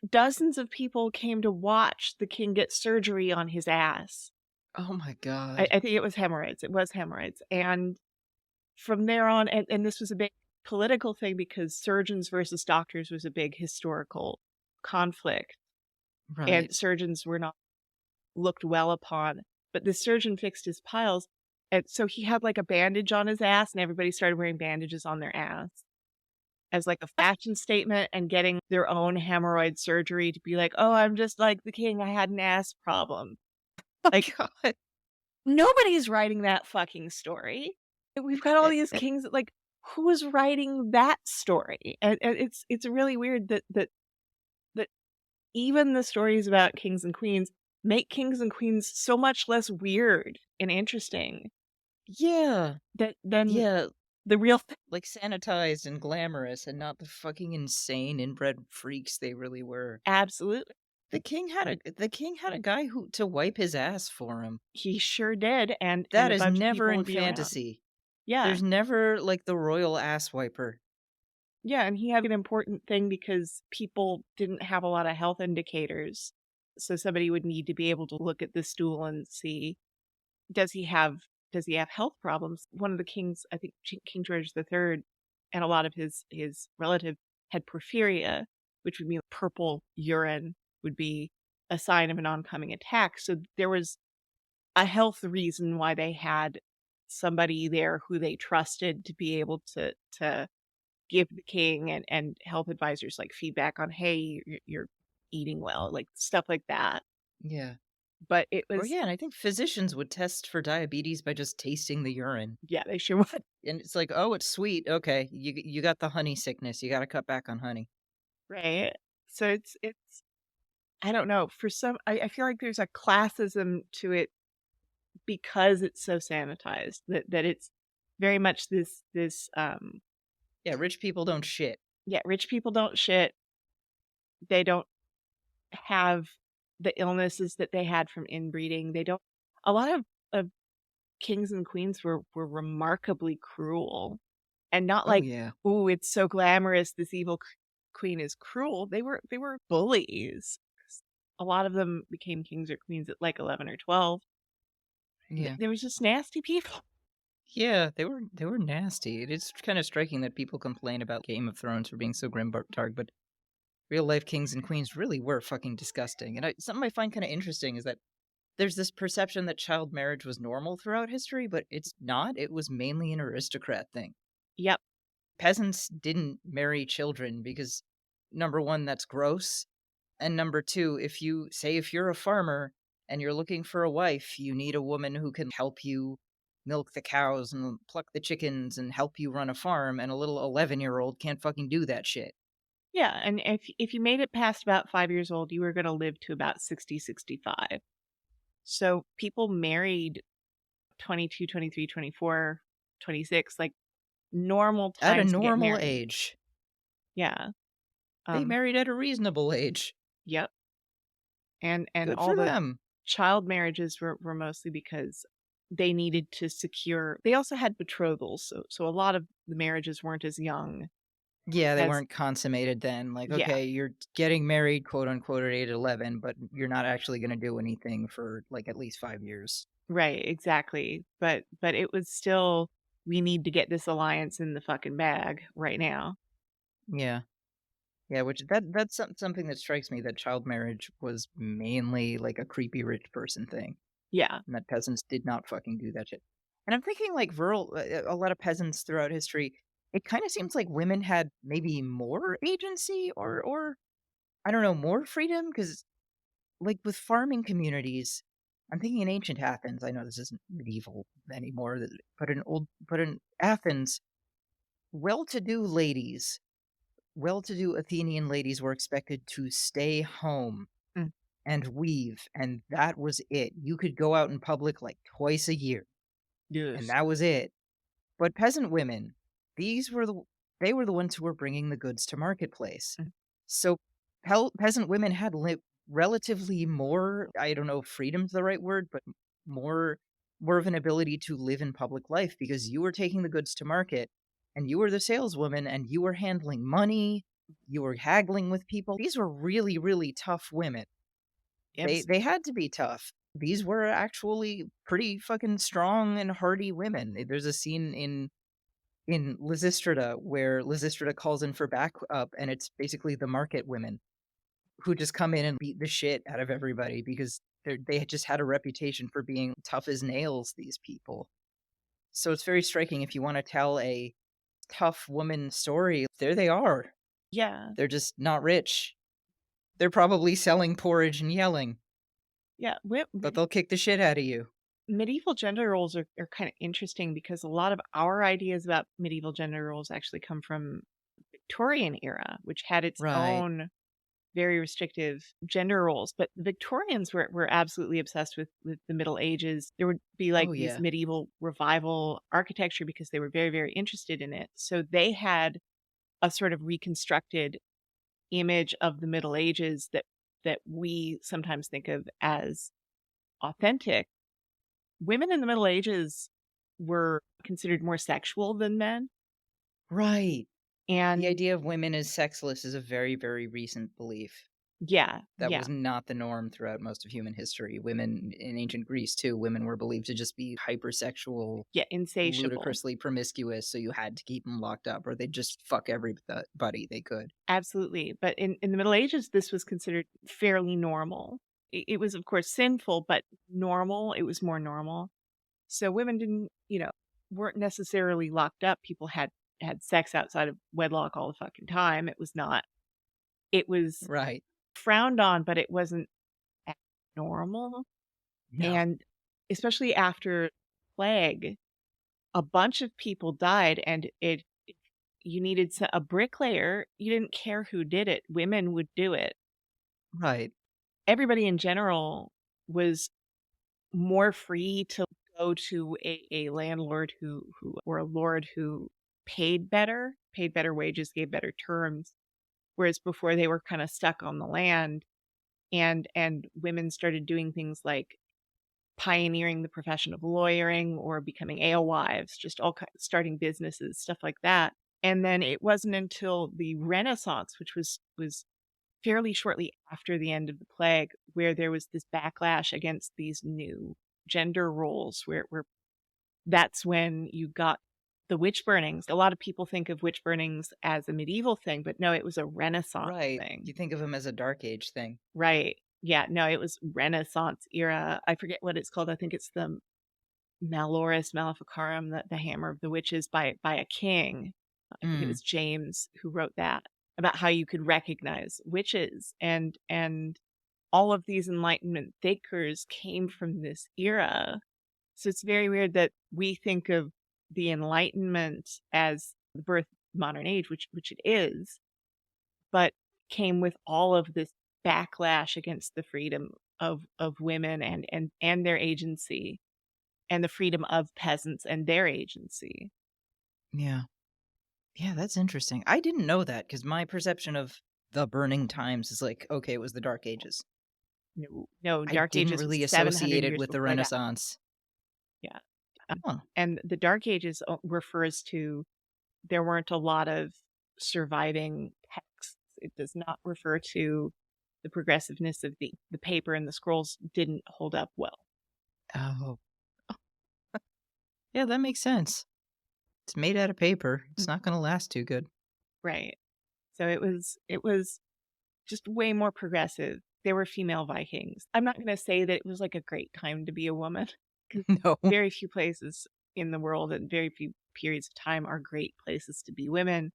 dozens of people came to watch the king get surgery on his ass. Oh my I, god. I think it was hemorrhoids. It was hemorrhoids. And from there on, and this was a big political thing because surgeons versus doctors was a big historical conflict. Right. And surgeons were not looked well upon. But the surgeon fixed his piles, and so he had like a bandage on his ass, and everybody started wearing bandages on their ass as like a fashion statement and getting their own hemorrhoid surgery to be like, oh, I'm just like the king. I had an ass problem. Like, God. nobody's writing that fucking story. We've got all these kings that, like, who is writing that story? And it's really weird that even the stories about kings and queens make kings and queens so much less weird and interesting Yeah. than Yeah. the real thing. Like sanitized and glamorous and not the fucking insane inbred freaks they really were. Absolutely. The king had a guy who to wipe his ass for him. He sure did, and That a is bunch of never people in would be around. fantasy. Yeah. There's never like the royal ass wiper. Yeah, and he had an important thing because people didn't have a lot of health indicators. So somebody would need to be able to look at the stool and see, does he have health problems? One of the kings, I think King George III, and a lot of his relative had porphyria, which would mean purple urine would be a sign of an oncoming attack. So there was a health reason why they had somebody there who they trusted to be able to give the king and health advisors like feedback on, hey, you're eating well, like stuff like that. Yeah. But it Or was, yeah, and I think physicians would test for diabetes by just tasting the urine. yeah, they sure would. And it's like, "Oh, it's sweet. Okay, you got the honey sickness. You got to cut back on honey." Right. So it's I don't know. For some, I feel like there's a classism to it because it's so sanitized that it's very much this Yeah, rich people don't shit. yeah, rich people don't shit. They don't have the illnesses that they had from inbreeding. They don't, a lot of kings and queens were remarkably cruel, and not Oh like, yeah. oh, it's so glamorous, this evil queen is cruel. They were bullies. A lot of them became kings or queens at like 11 or 12. Yeah. There was just nasty people. Yeah, they were nasty. It is kind of striking that people complain about Game of Thrones for being so grim dark, but real life kings and queens really were fucking disgusting. And something I find kind of interesting is that there's this perception that child marriage was normal throughout history, but it's not. It was mainly an aristocrat thing. Yep. Peasants didn't marry children because number one, that's gross. And number two, if you're a farmer and you're looking for a wife, you need a woman who can help you milk the cows and pluck the chickens and help you run a farm. And a little 11-year-old can't fucking do that shit. Yeah, and if you made it past about 5 years old, you were going to live to about 60, 65. So people married 22, 23, 24, 26, like normal At a times to get normal married. age. Yeah. They married at a reasonable age. Yep. And Good all for the them. child marriages were mostly because they needed to secure, they also had betrothals, so a lot of the marriages weren't as young Yeah, they as, weren't consummated then. Like, yeah, okay, you're getting married, quote unquote, at age 11, but you're not actually going to do anything for like at least 5 years. right, exactly. But it was still, we need to get this alliance in the fucking bag right now. Yeah. Yeah, which that's something that strikes me that child marriage was mainly like a creepy rich person thing, Yeah. and that peasants did not fucking do that shit. And I'm thinking like a lot of peasants throughout history, it kind of seems like women had maybe more agency or I don't know, more freedom because like with farming communities, I'm thinking in ancient Athens. I know this isn't medieval anymore, but in Athens, well-to-do ladies well-to-do Athenian ladies were expected to stay home Mm. and weave, and that was it. You could go out in public like twice a year, and Yes. that was it. But peasant women, these were the they were the ones who were bringing the goods to marketplace. Mm. So peasant women had relatively more, I don't know if freedom's the right word, but more more of an ability to live in public life because you were taking the goods to market and you were the saleswoman and you were handling money, you were haggling with people. These were really, really tough women. They had to be tough. These were actually pretty fucking strong and hardy women. There's a scene in Lysistrata where Lysistrata calls in for backup, and it's basically the market women who just come in and beat the shit out of everybody because They had just had a reputation for being tough as nails, these people. So it's very striking if you wanna tell a tough woman story, there they are. Yeah. They're just not rich. They're probably selling porridge and yelling, Yeah. but they'll kick the shit out of you. Medieval gender roles are kind of interesting because a lot of our ideas about medieval gender roles actually come from Victorian era, which had its Right. own very restrictive gender roles. But the Victorians were absolutely obsessed with the Middle Ages. There would be like Oh, these yeah. medieval revival architecture because they were very, very interested in it. So they had a sort of reconstructed image of the Middle Ages that we sometimes think of as authentic. Women in the Middle Ages were considered more sexual than men. Right. The And idea of women as sexless is a very, very recent belief. yeah, That yeah, was not the norm throughout most of human history. Women in ancient Greece, too, women were believed to just be hypersexual, yeah, insatiable. ludicrously promiscuous, so you had to keep them locked up or they'd just fuck everybody they could. Absolutely. But in the Middle Ages, this was considered fairly normal. It was, of course, sinful, but normal. It was more normal. So women didn't, weren't necessarily locked up. People had sex outside of wedlock all the fucking time. It was Right. frowned on, but it wasn't normal. No. And especially after plague, a bunch of people died, and you needed a bricklayer. You didn't care who did it. Women would do it. Right. Everybody in general was more free to go to a landlord who or a lord who paid better wages, gave better terms. Whereas before they were kind of stuck on the land, and women started doing things like pioneering the profession of lawyering or becoming alewives, just starting businesses, stuff like that. And then it wasn't until the Renaissance, which was fairly shortly after the end of the plague, where there was this backlash against these new gender roles, where that's when you got the witch burnings. A lot of people think of witch burnings as a medieval thing, but no, it was a Renaissance Right. thing. You think of them as a dark age thing. Right. Yeah, no, it was Renaissance era. I forget what it's called. I think it's the Maloris Maleficarum, the Hammer of the Witches by a king. I think it Mm. was James who wrote that, about how you could recognize witches, and all of these Enlightenment thinkers came from this era. So it's very weird that we think of the Enlightenment as the birth of the modern age, which it is, but came with all of this backlash against the freedom of women and their agency, and the freedom of peasants and their agency. Yeah. Yeah, that's interesting. I didn't know that because my perception of the burning times is like, okay, it was the Dark Ages. No, no, I Dark didn't Ages was really 700 associate it years with the before that. Renaissance. Yeah. Um, Huh. and the Dark Ages refers to, there weren't a lot of surviving texts. It does not refer to the progressiveness of the paper, and the scrolls didn't hold up well. Oh. Yeah, that makes sense. It's made out of paper. It's Mm. not gonna last too good. Right. So it was just way more progressive. There were female Vikings. I'm not going to say that it was like a great time to be a woman, because No. very few places in the world and very few periods of time are great places to be women.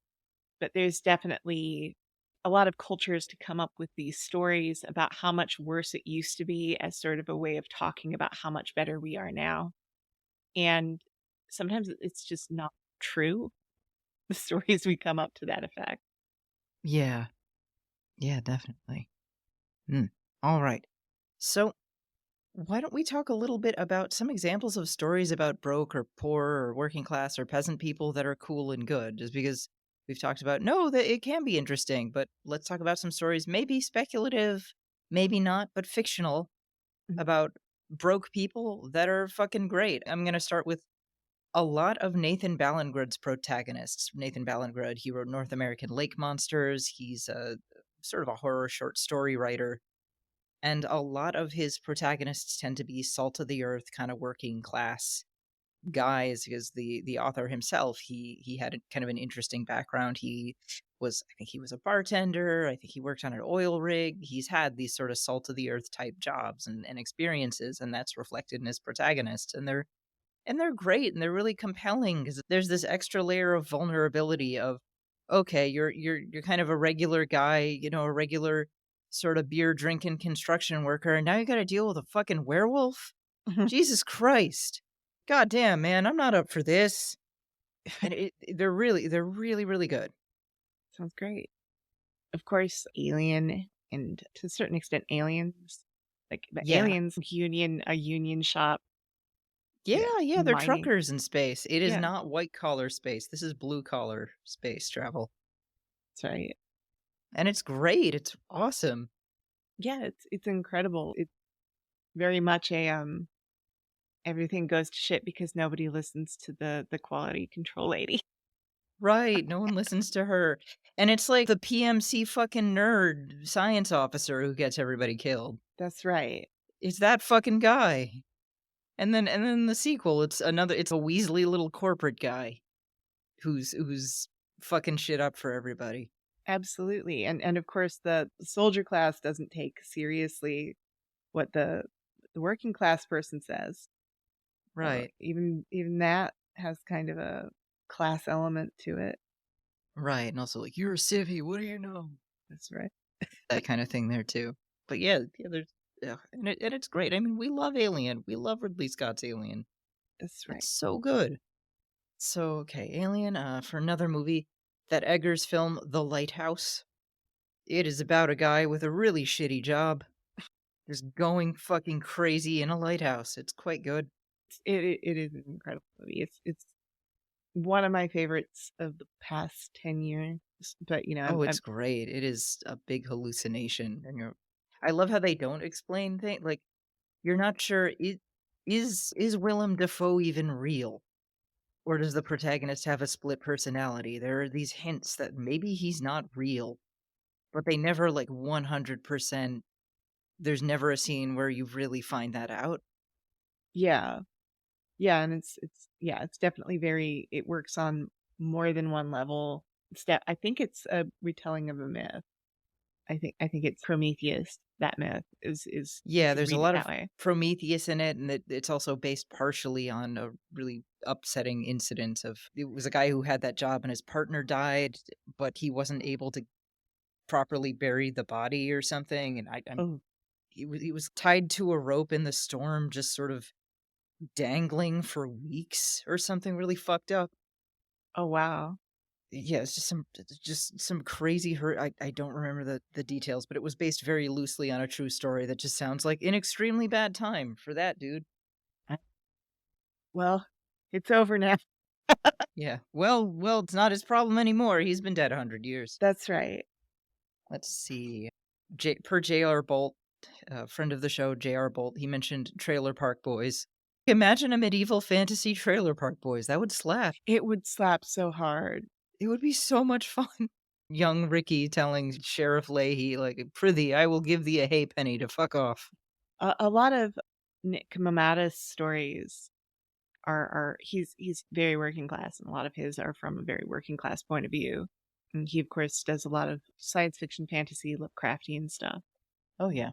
But there's definitely a lot of cultures to come up with these stories about how much worse it used to be, as sort of a way of talking about how much better we are now. And sometimes it's just not true, the stories we come up to that effect. Yeah. Yeah, definitely. Hmm. All right. So, why don't we talk a little bit about some examples of stories about broke or poor or working class or peasant people that are cool and good? Just because we've talked about, no, that it can be interesting, but let's talk about some stories, maybe speculative, maybe not, but fictional, Mhm. about broke people that are fucking great. I'm going to start with a lot of Nathan Ballingrud's protagonists. Nathan Ballingrud, he wrote North American Lake Monsters. He's a sort of a horror short story writer. And a lot of his protagonists tend to be salt of the earth, kind of working class guys because the author himself, he had a kind of an interesting background. I think he was a bartender, I think he worked on an oil rig. He's had these sort of salt of the earth type jobs and experiences, and that's reflected in his protagonists, and they're great, and they're really compelling because there's this extra layer of vulnerability of, okay, you're kind of a regular guy, a regular sort of beer drinking construction worker, and now you gotta deal with a fucking werewolf? Jesus Christ. God damn, man, I'm not up for this. And they're really, really good. Sounds great. Of course, Alien and to a certain extent Aliens. Like the Yeah. Aliens a union shop. Yeah, Yeah, they're mining. truckers in space. It is Yeah, not white collar space. This is blue collar space travel. that's right. And it's great. It's awesome. Yeah, it's incredible. It's very much a everything goes to shit because nobody listens to the quality control lady. Right, no one listens to her. And it's like the PMC fucking nerd science officer who gets everybody killed. That's right. It's that fucking guy. And then the sequel, it's a Weasley little corporate guy who's fucking shit up for everybody. Absolutely. And of course the soldier class doesn't take seriously what the working class person says. So Right. even that has kind of a class element to it. Right, and also like, "You're a civvy, what do you know?" That's right. That kinda thing there too. But yeah, there's yeah, and it's great. I mean, we love Alien. We love Ridley Scott's Alien. That's right. It's so good. So, okay, Alien, for another movie, that Eggers film, The Lighthouse. It is about a guy with a really shitty job, just going fucking crazy in a lighthouse. It's quite good. It is an incredible movie. It's one of my favorites of the past 10 years. But Oh, I'm it's great. It is a big hallucination, and I love how they don't explain things. Like, you're not sure, is Willem Dafoe even real? Or does the protagonist have a split personality? There are these hints that maybe he's not real, but they never, like, 100%. There's never a scene where you really find that out. yeah. Yeah, and it's definitely very it works on more than one level. I think it's a retelling of a myth. I think it's Prometheus. That myth is you Yeah, could there's a read it lot that of way. Prometheus in it, and it's also based partially on a really upsetting incident of it was a guy who had that job and his partner died, but he wasn't able to properly bury the body or something, and I'm Oh, he was tied to a rope in the storm, just sort of dangling for weeks or something really fucked up. oh wow. Yeah, it's just some crazy hurt. I don't remember the details, but it was based very loosely on a true story that just sounds like an extremely bad time for that dude. Well, it's over now. Yeah. Well, it's not his problem anymore. He's been dead 100 years. That's right. Let's see. Per J.R. Bolt, friend of the show, J.R. Bolt, he mentioned Trailer Park Boys. Imagine a medieval fantasy Trailer Park Boys. That would slap. It would slap so hard. It would be so much fun. Young Ricky telling Sheriff Leahy, like, "Prithee, I will give thee a halfpenny to fuck off." A lot of Nick Mamada's stories are he's very working class, and a lot of his are from a very working class point of view. And he, of course, does a lot of science fiction, fantasy, Lovecraftian stuff. Oh, yeah.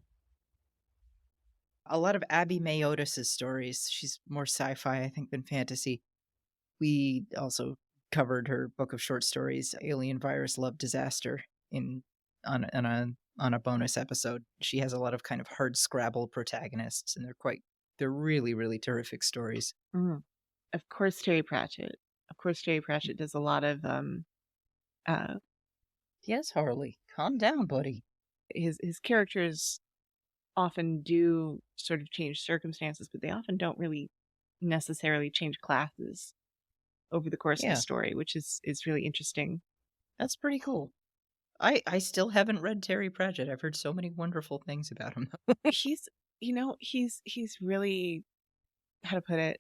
A lot of Abby May Otis's stories. She's more sci-fi, I think, than fantasy. We also covered her book of short stories, Alien Virus Love Disaster, in on a bonus episode. She has a lot of kind of hard scrabble protagonists, and they're really, really terrific stories. Mhm. Of course, Terry Pratchett. Of course, Terry Pratchett does a lot of uh, Yes, Harley. Calm down, buddy. his characters often do sort of change circumstances, but they often don't really necessarily change classes over the course of a Yeah, story, which is really interesting. that's pretty cool. I still haven't read Terry Pratchett. I've heard so many wonderful things about him. He's he's really how to put it.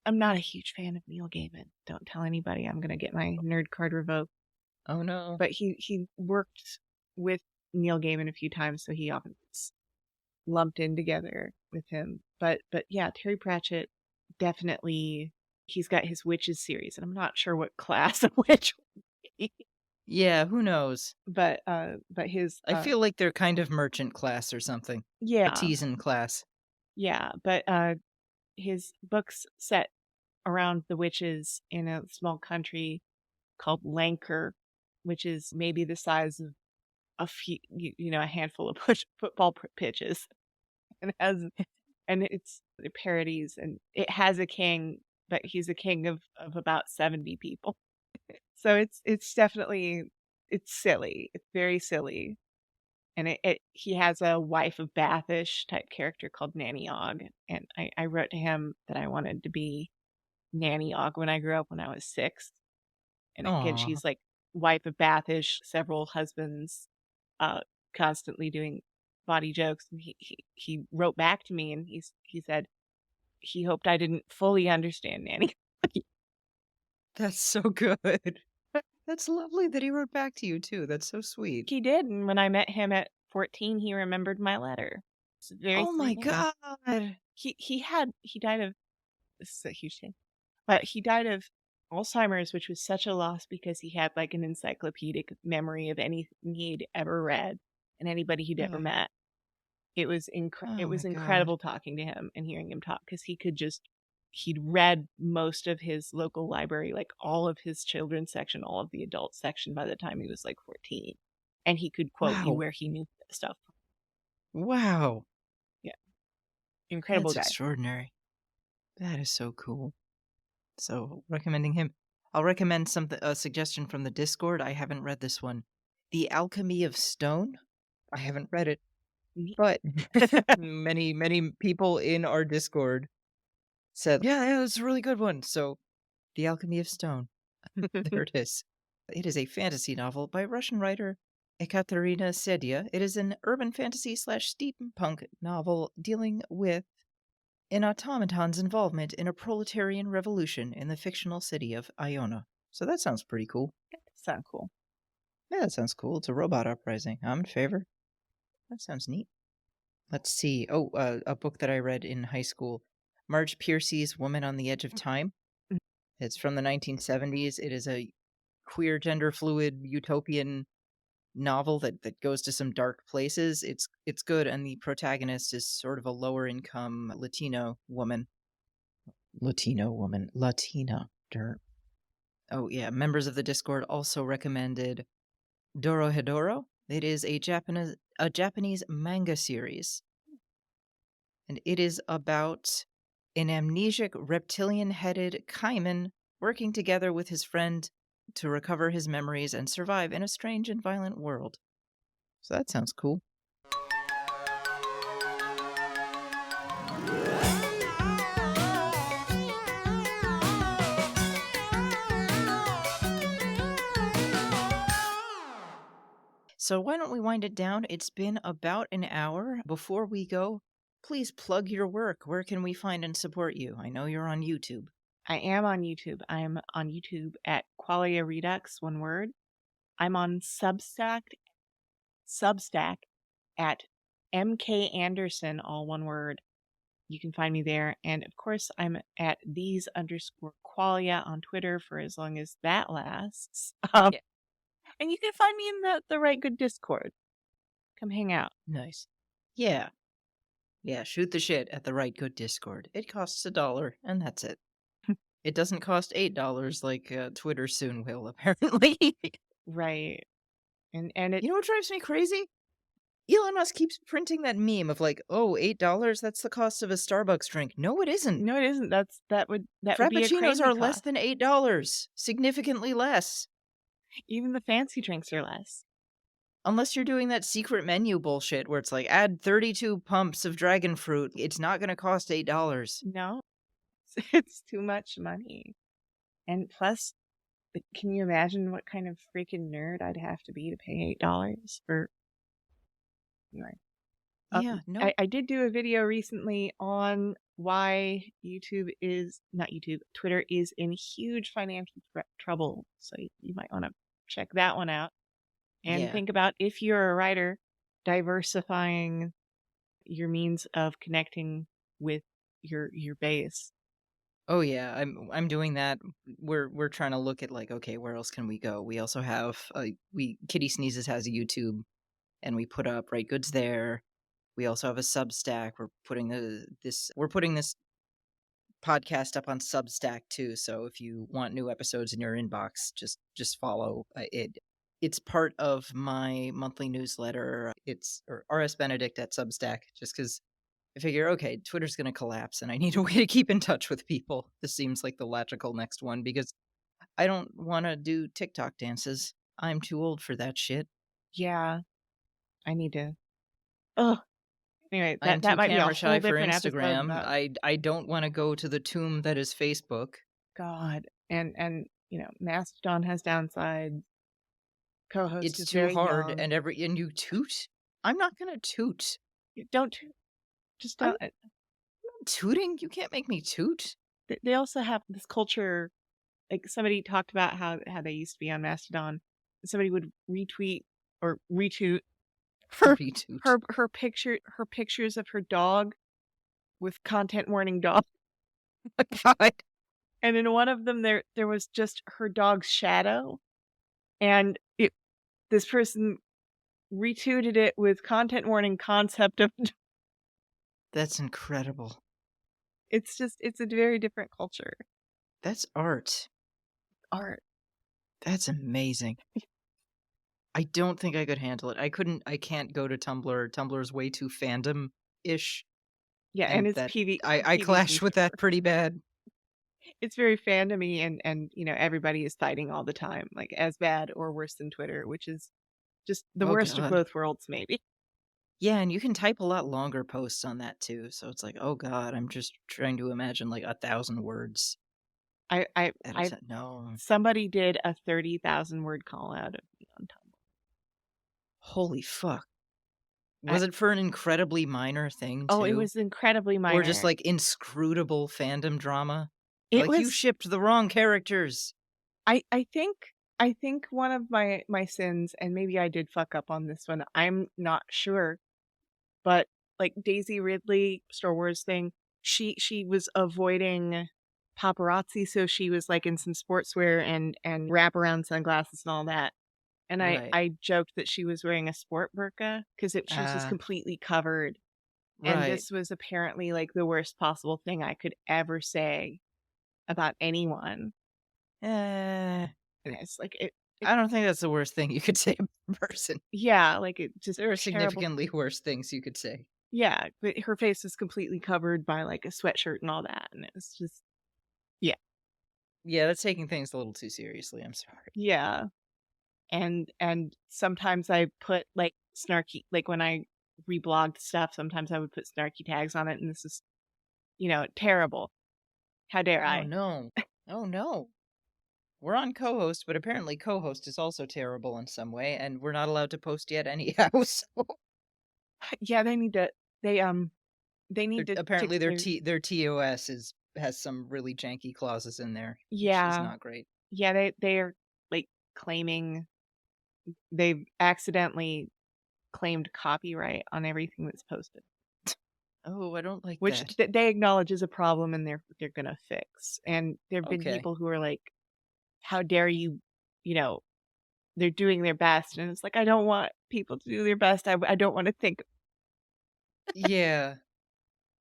I'm not a huge fan of Neil Gaiman. Don't tell anybody. I'm gonna get my nerd card revoked. Oh, no. But he worked with Neil Gaiman a few times, so he often gets lumped in together with him. But yeah, Terry Pratchett definitely, he's got his witches series, and I'm not sure what class a witch would be, Yeah, who knows? but his I feel like they're kind of merchant class or something. yeah, Artisan class. yeah, but his books set around the witches in a small country called Lanker, which is maybe the size of a few, a handful of football pitches, and has and it parodies, and it has a king, but he's a king of about 70 people. So it's definitely, it's silly. It's very silly. And he has a wife of Bathish type character called Nanny Og. And I wrote to him that I wanted to be Nanny Og when I grew up when I was 6. And again, Aw. she's like wife of Bathish, several husbands, uh, constantly doing body jokes. And he wrote back to me, and he said he hoped I didn't fully understand Nanny. That's so good. That's lovely that he wrote back to you too. That's so sweet. He did, and when I met him at 14, he remembered my letter. It's a very Oh my sweet man. god. He died of, this is a huge thing, but he died of Alzheimer's, which was such a loss because he had like an encyclopedic memory of anything he'd ever read and anybody he'd ever Ugh. met. It was Oh my incredible god. talking to him and hearing him talk, because he'd read most of his local library, like all of his children's section, all of the adult section, by the time he was like 14, and he could quote you Wow. where he knew stuff. Wow. Yeah, incredible That's guy. extraordinary. That is so cool. So, recommending him. I'll recommend a suggestion from the Discord. I haven't read this one. The Alchemy of Stone. I haven't read it, but many, many people in our Discord said, yeah, it's a really good one. So, The Alchemy of Stone. There it is. It is a fantasy novel by Russian writer Ekaterina Sedia. It is an urban fantasy / steampunk novel dealing with an automaton's involvement in a proletarian revolution in the fictional city of Iona. So that sounds pretty cool. Sound cool. Yeah, that sounds cool. It's a robot uprising. I'm in favor. That sounds neat. Let's see. Oh, a book that I read in high school, Marge Piercy's Woman on the Edge of Time. It's from the 1970s. It is a queer, gender fluid, utopian novel that goes to some dark places. It's good, and the protagonist is sort of a lower income Latino woman. Latina. Derp. Oh yeah, members of the Discord also recommended Dorohedoro. It is a Japanese manga series, and it is about an amnesiac reptilian-headed Kaiman working together with his friend to recover his memories and survive in a strange and violent world. So that sounds cool. So why don't we wind it down? It's been about an hour. Before we go, please plug your work. Where can we find and support you? I know you're on YouTube. I am on YouTube. I'm on YouTube at Qualia Redux, one word. I'm on Substack at MK Anderson, all one word. You can find me there. And of course, I'm at these_Qualia on Twitter for as long as that lasts. Yeah. And you can find me in the Rite Gud Discord. Come hang out. Nice. Yeah. Yeah, shoot the shit at the Rite Gud Discord. It costs $1, and that's it. It doesn't cost $8 like Twitter soon will, apparently. Right. And it, You know what drives me crazy? Elon Musk keeps printing that meme of like, oh, $8, that's the cost of a Starbucks drink. No, it isn't. no, it isn't. That would be a Frappuccinos crazy are cost. less than $8. Significantly less. Even the fancy drinks are less. Unless you're doing that secret menu bullshit where it's like, add 32 pumps of dragon fruit. It's not going to cost $8. No, it's too much money. And plus, can you imagine what kind of freaking nerd I'd have to be to pay $8 for? Anyway. Yeah, no. I did do a video recently on why Twitter is in huge financial trouble. So you might want to check that one out. And Yeah. think about, if you're a writer, diversifying your means of connecting with your base. Oh yeah, I'm doing that. We're trying to look at like, okay, where else can we go? We also have we Kitty Sneezes has a YouTube, and we put up Rite Goods there. We also have a Substack. We're putting this podcast up on Substack too. So if you want new episodes in your inbox, just follow it. It's part of my monthly newsletter. It's or RS Benedict at Substack. Just because I figure, okay, Twitter's going to collapse, and I need a way to keep in touch with people. This seems like the logical next one because I don't want to do TikTok dances. I'm too old for that shit. Yeah, I need to. Oh, anyway, I am that too might be a camera whole shy for different episode Instagram. about I don't want to go to the tomb that is Facebook. God. And Mastodon has downsides. Co-host It's is too very hard, young. and you toot. I'm not gonna toot. Don't just I'm don't. not tooting. You can't make me toot. They also have this culture. Like somebody talked about how they used to be on Mastodon. Somebody would retweet or retweet her Retoot. her pictures of her dog with content warning dog. God. And in one of them there was just her dog's shadow, and this person retweeted it with content warning concept of. That's incredible. It's a very different culture. That's art. Art. That's amazing. I don't think I could handle it. I can't go to Tumblr. Tumblr's way too fandom-ish. Yeah, and And it's that I PvC clash with that pretty bad. It's very fandom-y, and everybody is fighting all the time, like as bad or worse than Twitter, which is just the Oh worst of god. both worlds, maybe. Yeah, and you can type a lot longer posts on that too. So it's like, oh god, I'm just trying to imagine like 1,000 words. I No. somebody did a 30,000 word call out of me on Tumblr. Holy fuck. I, Was it for an incredibly minor thing oh, it too? was incredibly Or just minor. like inscrutable fandom drama? It Like you was. shipped the wrong characters. I think one of my sins, and maybe I did fuck up on this one. I'm not sure, but like Daisy Ridley, Star Wars thing, she was avoiding paparazzi, so she was like in some sportswear and wraparound sunglasses and all that. And Right. I joked that she was wearing a sport burqa because she was just Ah, completely covered. And right. this was apparently like the worst possible thing I could ever say about anyone. Eh, And it's like I don't think that's the worst thing you could say about a person. yeah, like it just There are terrible. significantly worse things you could say. Yeah, but her face was completely covered by like a sweatshirt and all that, and it was just yeah, Yeah, that's taking things a little too seriously. I'm sorry. yeah. And sometimes I put like snarky, like when I reblogged stuff, sometimes I would put snarky tags on it, and this is terrible. How dare Oh I? no. Oh no. We're on co-host, but apparently co-host is also terrible in some way, and we're not allowed to post yet anyhow. So Yeah, they need to apparently fix their their. their TOS has some really janky clauses in there, which is Yeah, not great. yeah, they are like claiming they've accidentally claimed copyright on everything that's posted, Oh, I don't like which that. they acknowledge is a problem, and they're gonna fix. And there have been Okay. people who are like, "How dare you?" You know, they're doing their best, and it's like I don't want people to do their best. I don't want to think. Yeah.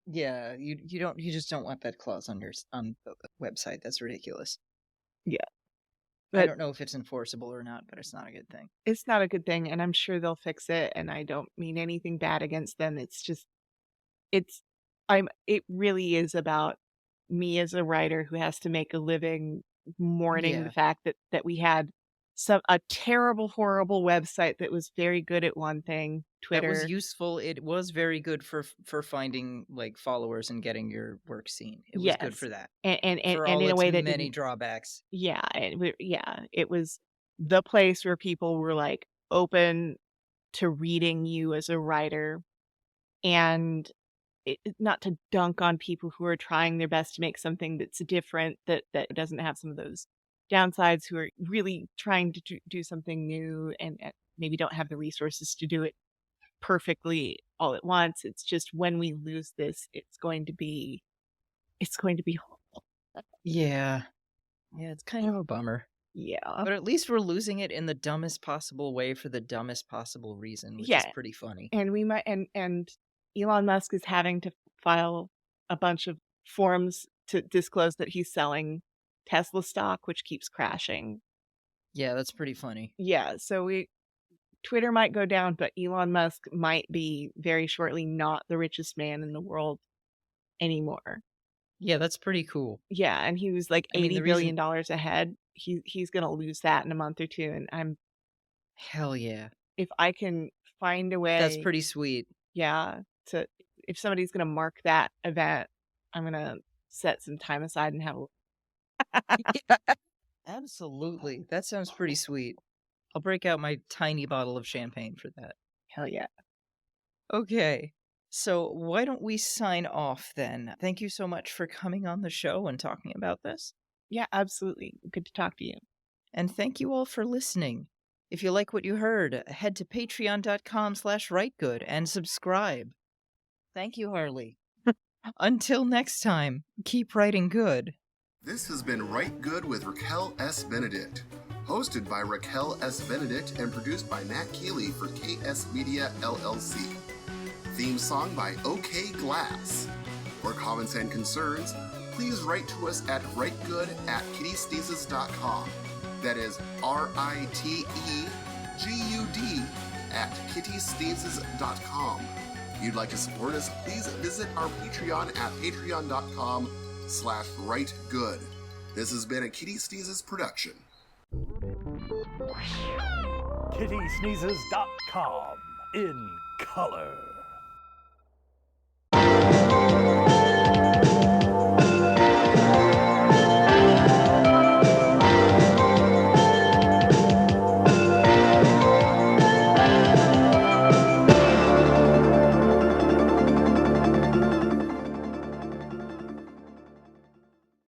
Yeah, you just don't want that clause on on the website. That's ridiculous. Yeah, I but don't know if it's enforceable or not, but it's not a good thing. it's not a good thing, and I'm sure they'll fix it. And I don't mean anything bad against them. It's just it's it really is about me as a writer who has to make a living mourning the Yeah. fact that we had a terrible, horrible website that was very good at one thing, That was Twitter. useful. It was very good for finding like followers and getting your work seen. It was good Yes. for that. And For and all in a its way that many didn't. drawbacks. Yeah, yeah, it was the place where people were like open to reading you as a writer, and not to dunk on people who are trying their best to make something that's different, that doesn't have some of those downsides, who are really trying to do something new, and maybe don't have the resources to do it perfectly all at once. It's just when we lose this, it's going to be horrible. Yeah. Yeah, it's kind of a bummer. Yeah. But at least we're losing it in the dumbest possible way for the dumbest possible reason, which is Yeah. pretty funny. And we might and Elon Musk is having to file a bunch of forms to disclose that he's selling Tesla stock, which keeps crashing. Yeah, that's pretty funny. Yeah, so Twitter might go down, but Elon Musk might be very shortly not the richest man in the world anymore. Yeah, that's pretty cool. Yeah, and he was like I mean, the $80 reason... billion ahead. He's gonna lose that in a month or two, and Hell yeah. if I can find a way, That's pretty sweet. yeah, if somebody's gonna mark that event, I'm gonna set some time aside and have a Absolutely. That sounds pretty sweet. I'll break out my tiny bottle of champagne for that. hell yeah. Okay. So why don't we sign off then? Thank you so much for coming on the show and talking about this. Yeah, absolutely. Good to talk to you. And thank you all for listening. If you like what you heard, head to patreon.com/writegood and subscribe. Thank you, Harley. Until next time, keep writing good. This has been Rite Gud with Raquel S. Benedict. Hosted by Raquel S. Benedict and produced by Matt Keeley for KS Media LLC. Theme song by OK Glass. For comments and concerns, please write to us at ritegud@kittysneezes.com. That is RITEGUD @kittysneezes.com. If you'd like to support us, please visit our Patreon at patreon.com/writegud. This has been a Kitty Sneezes production. kittysneezes.com in color.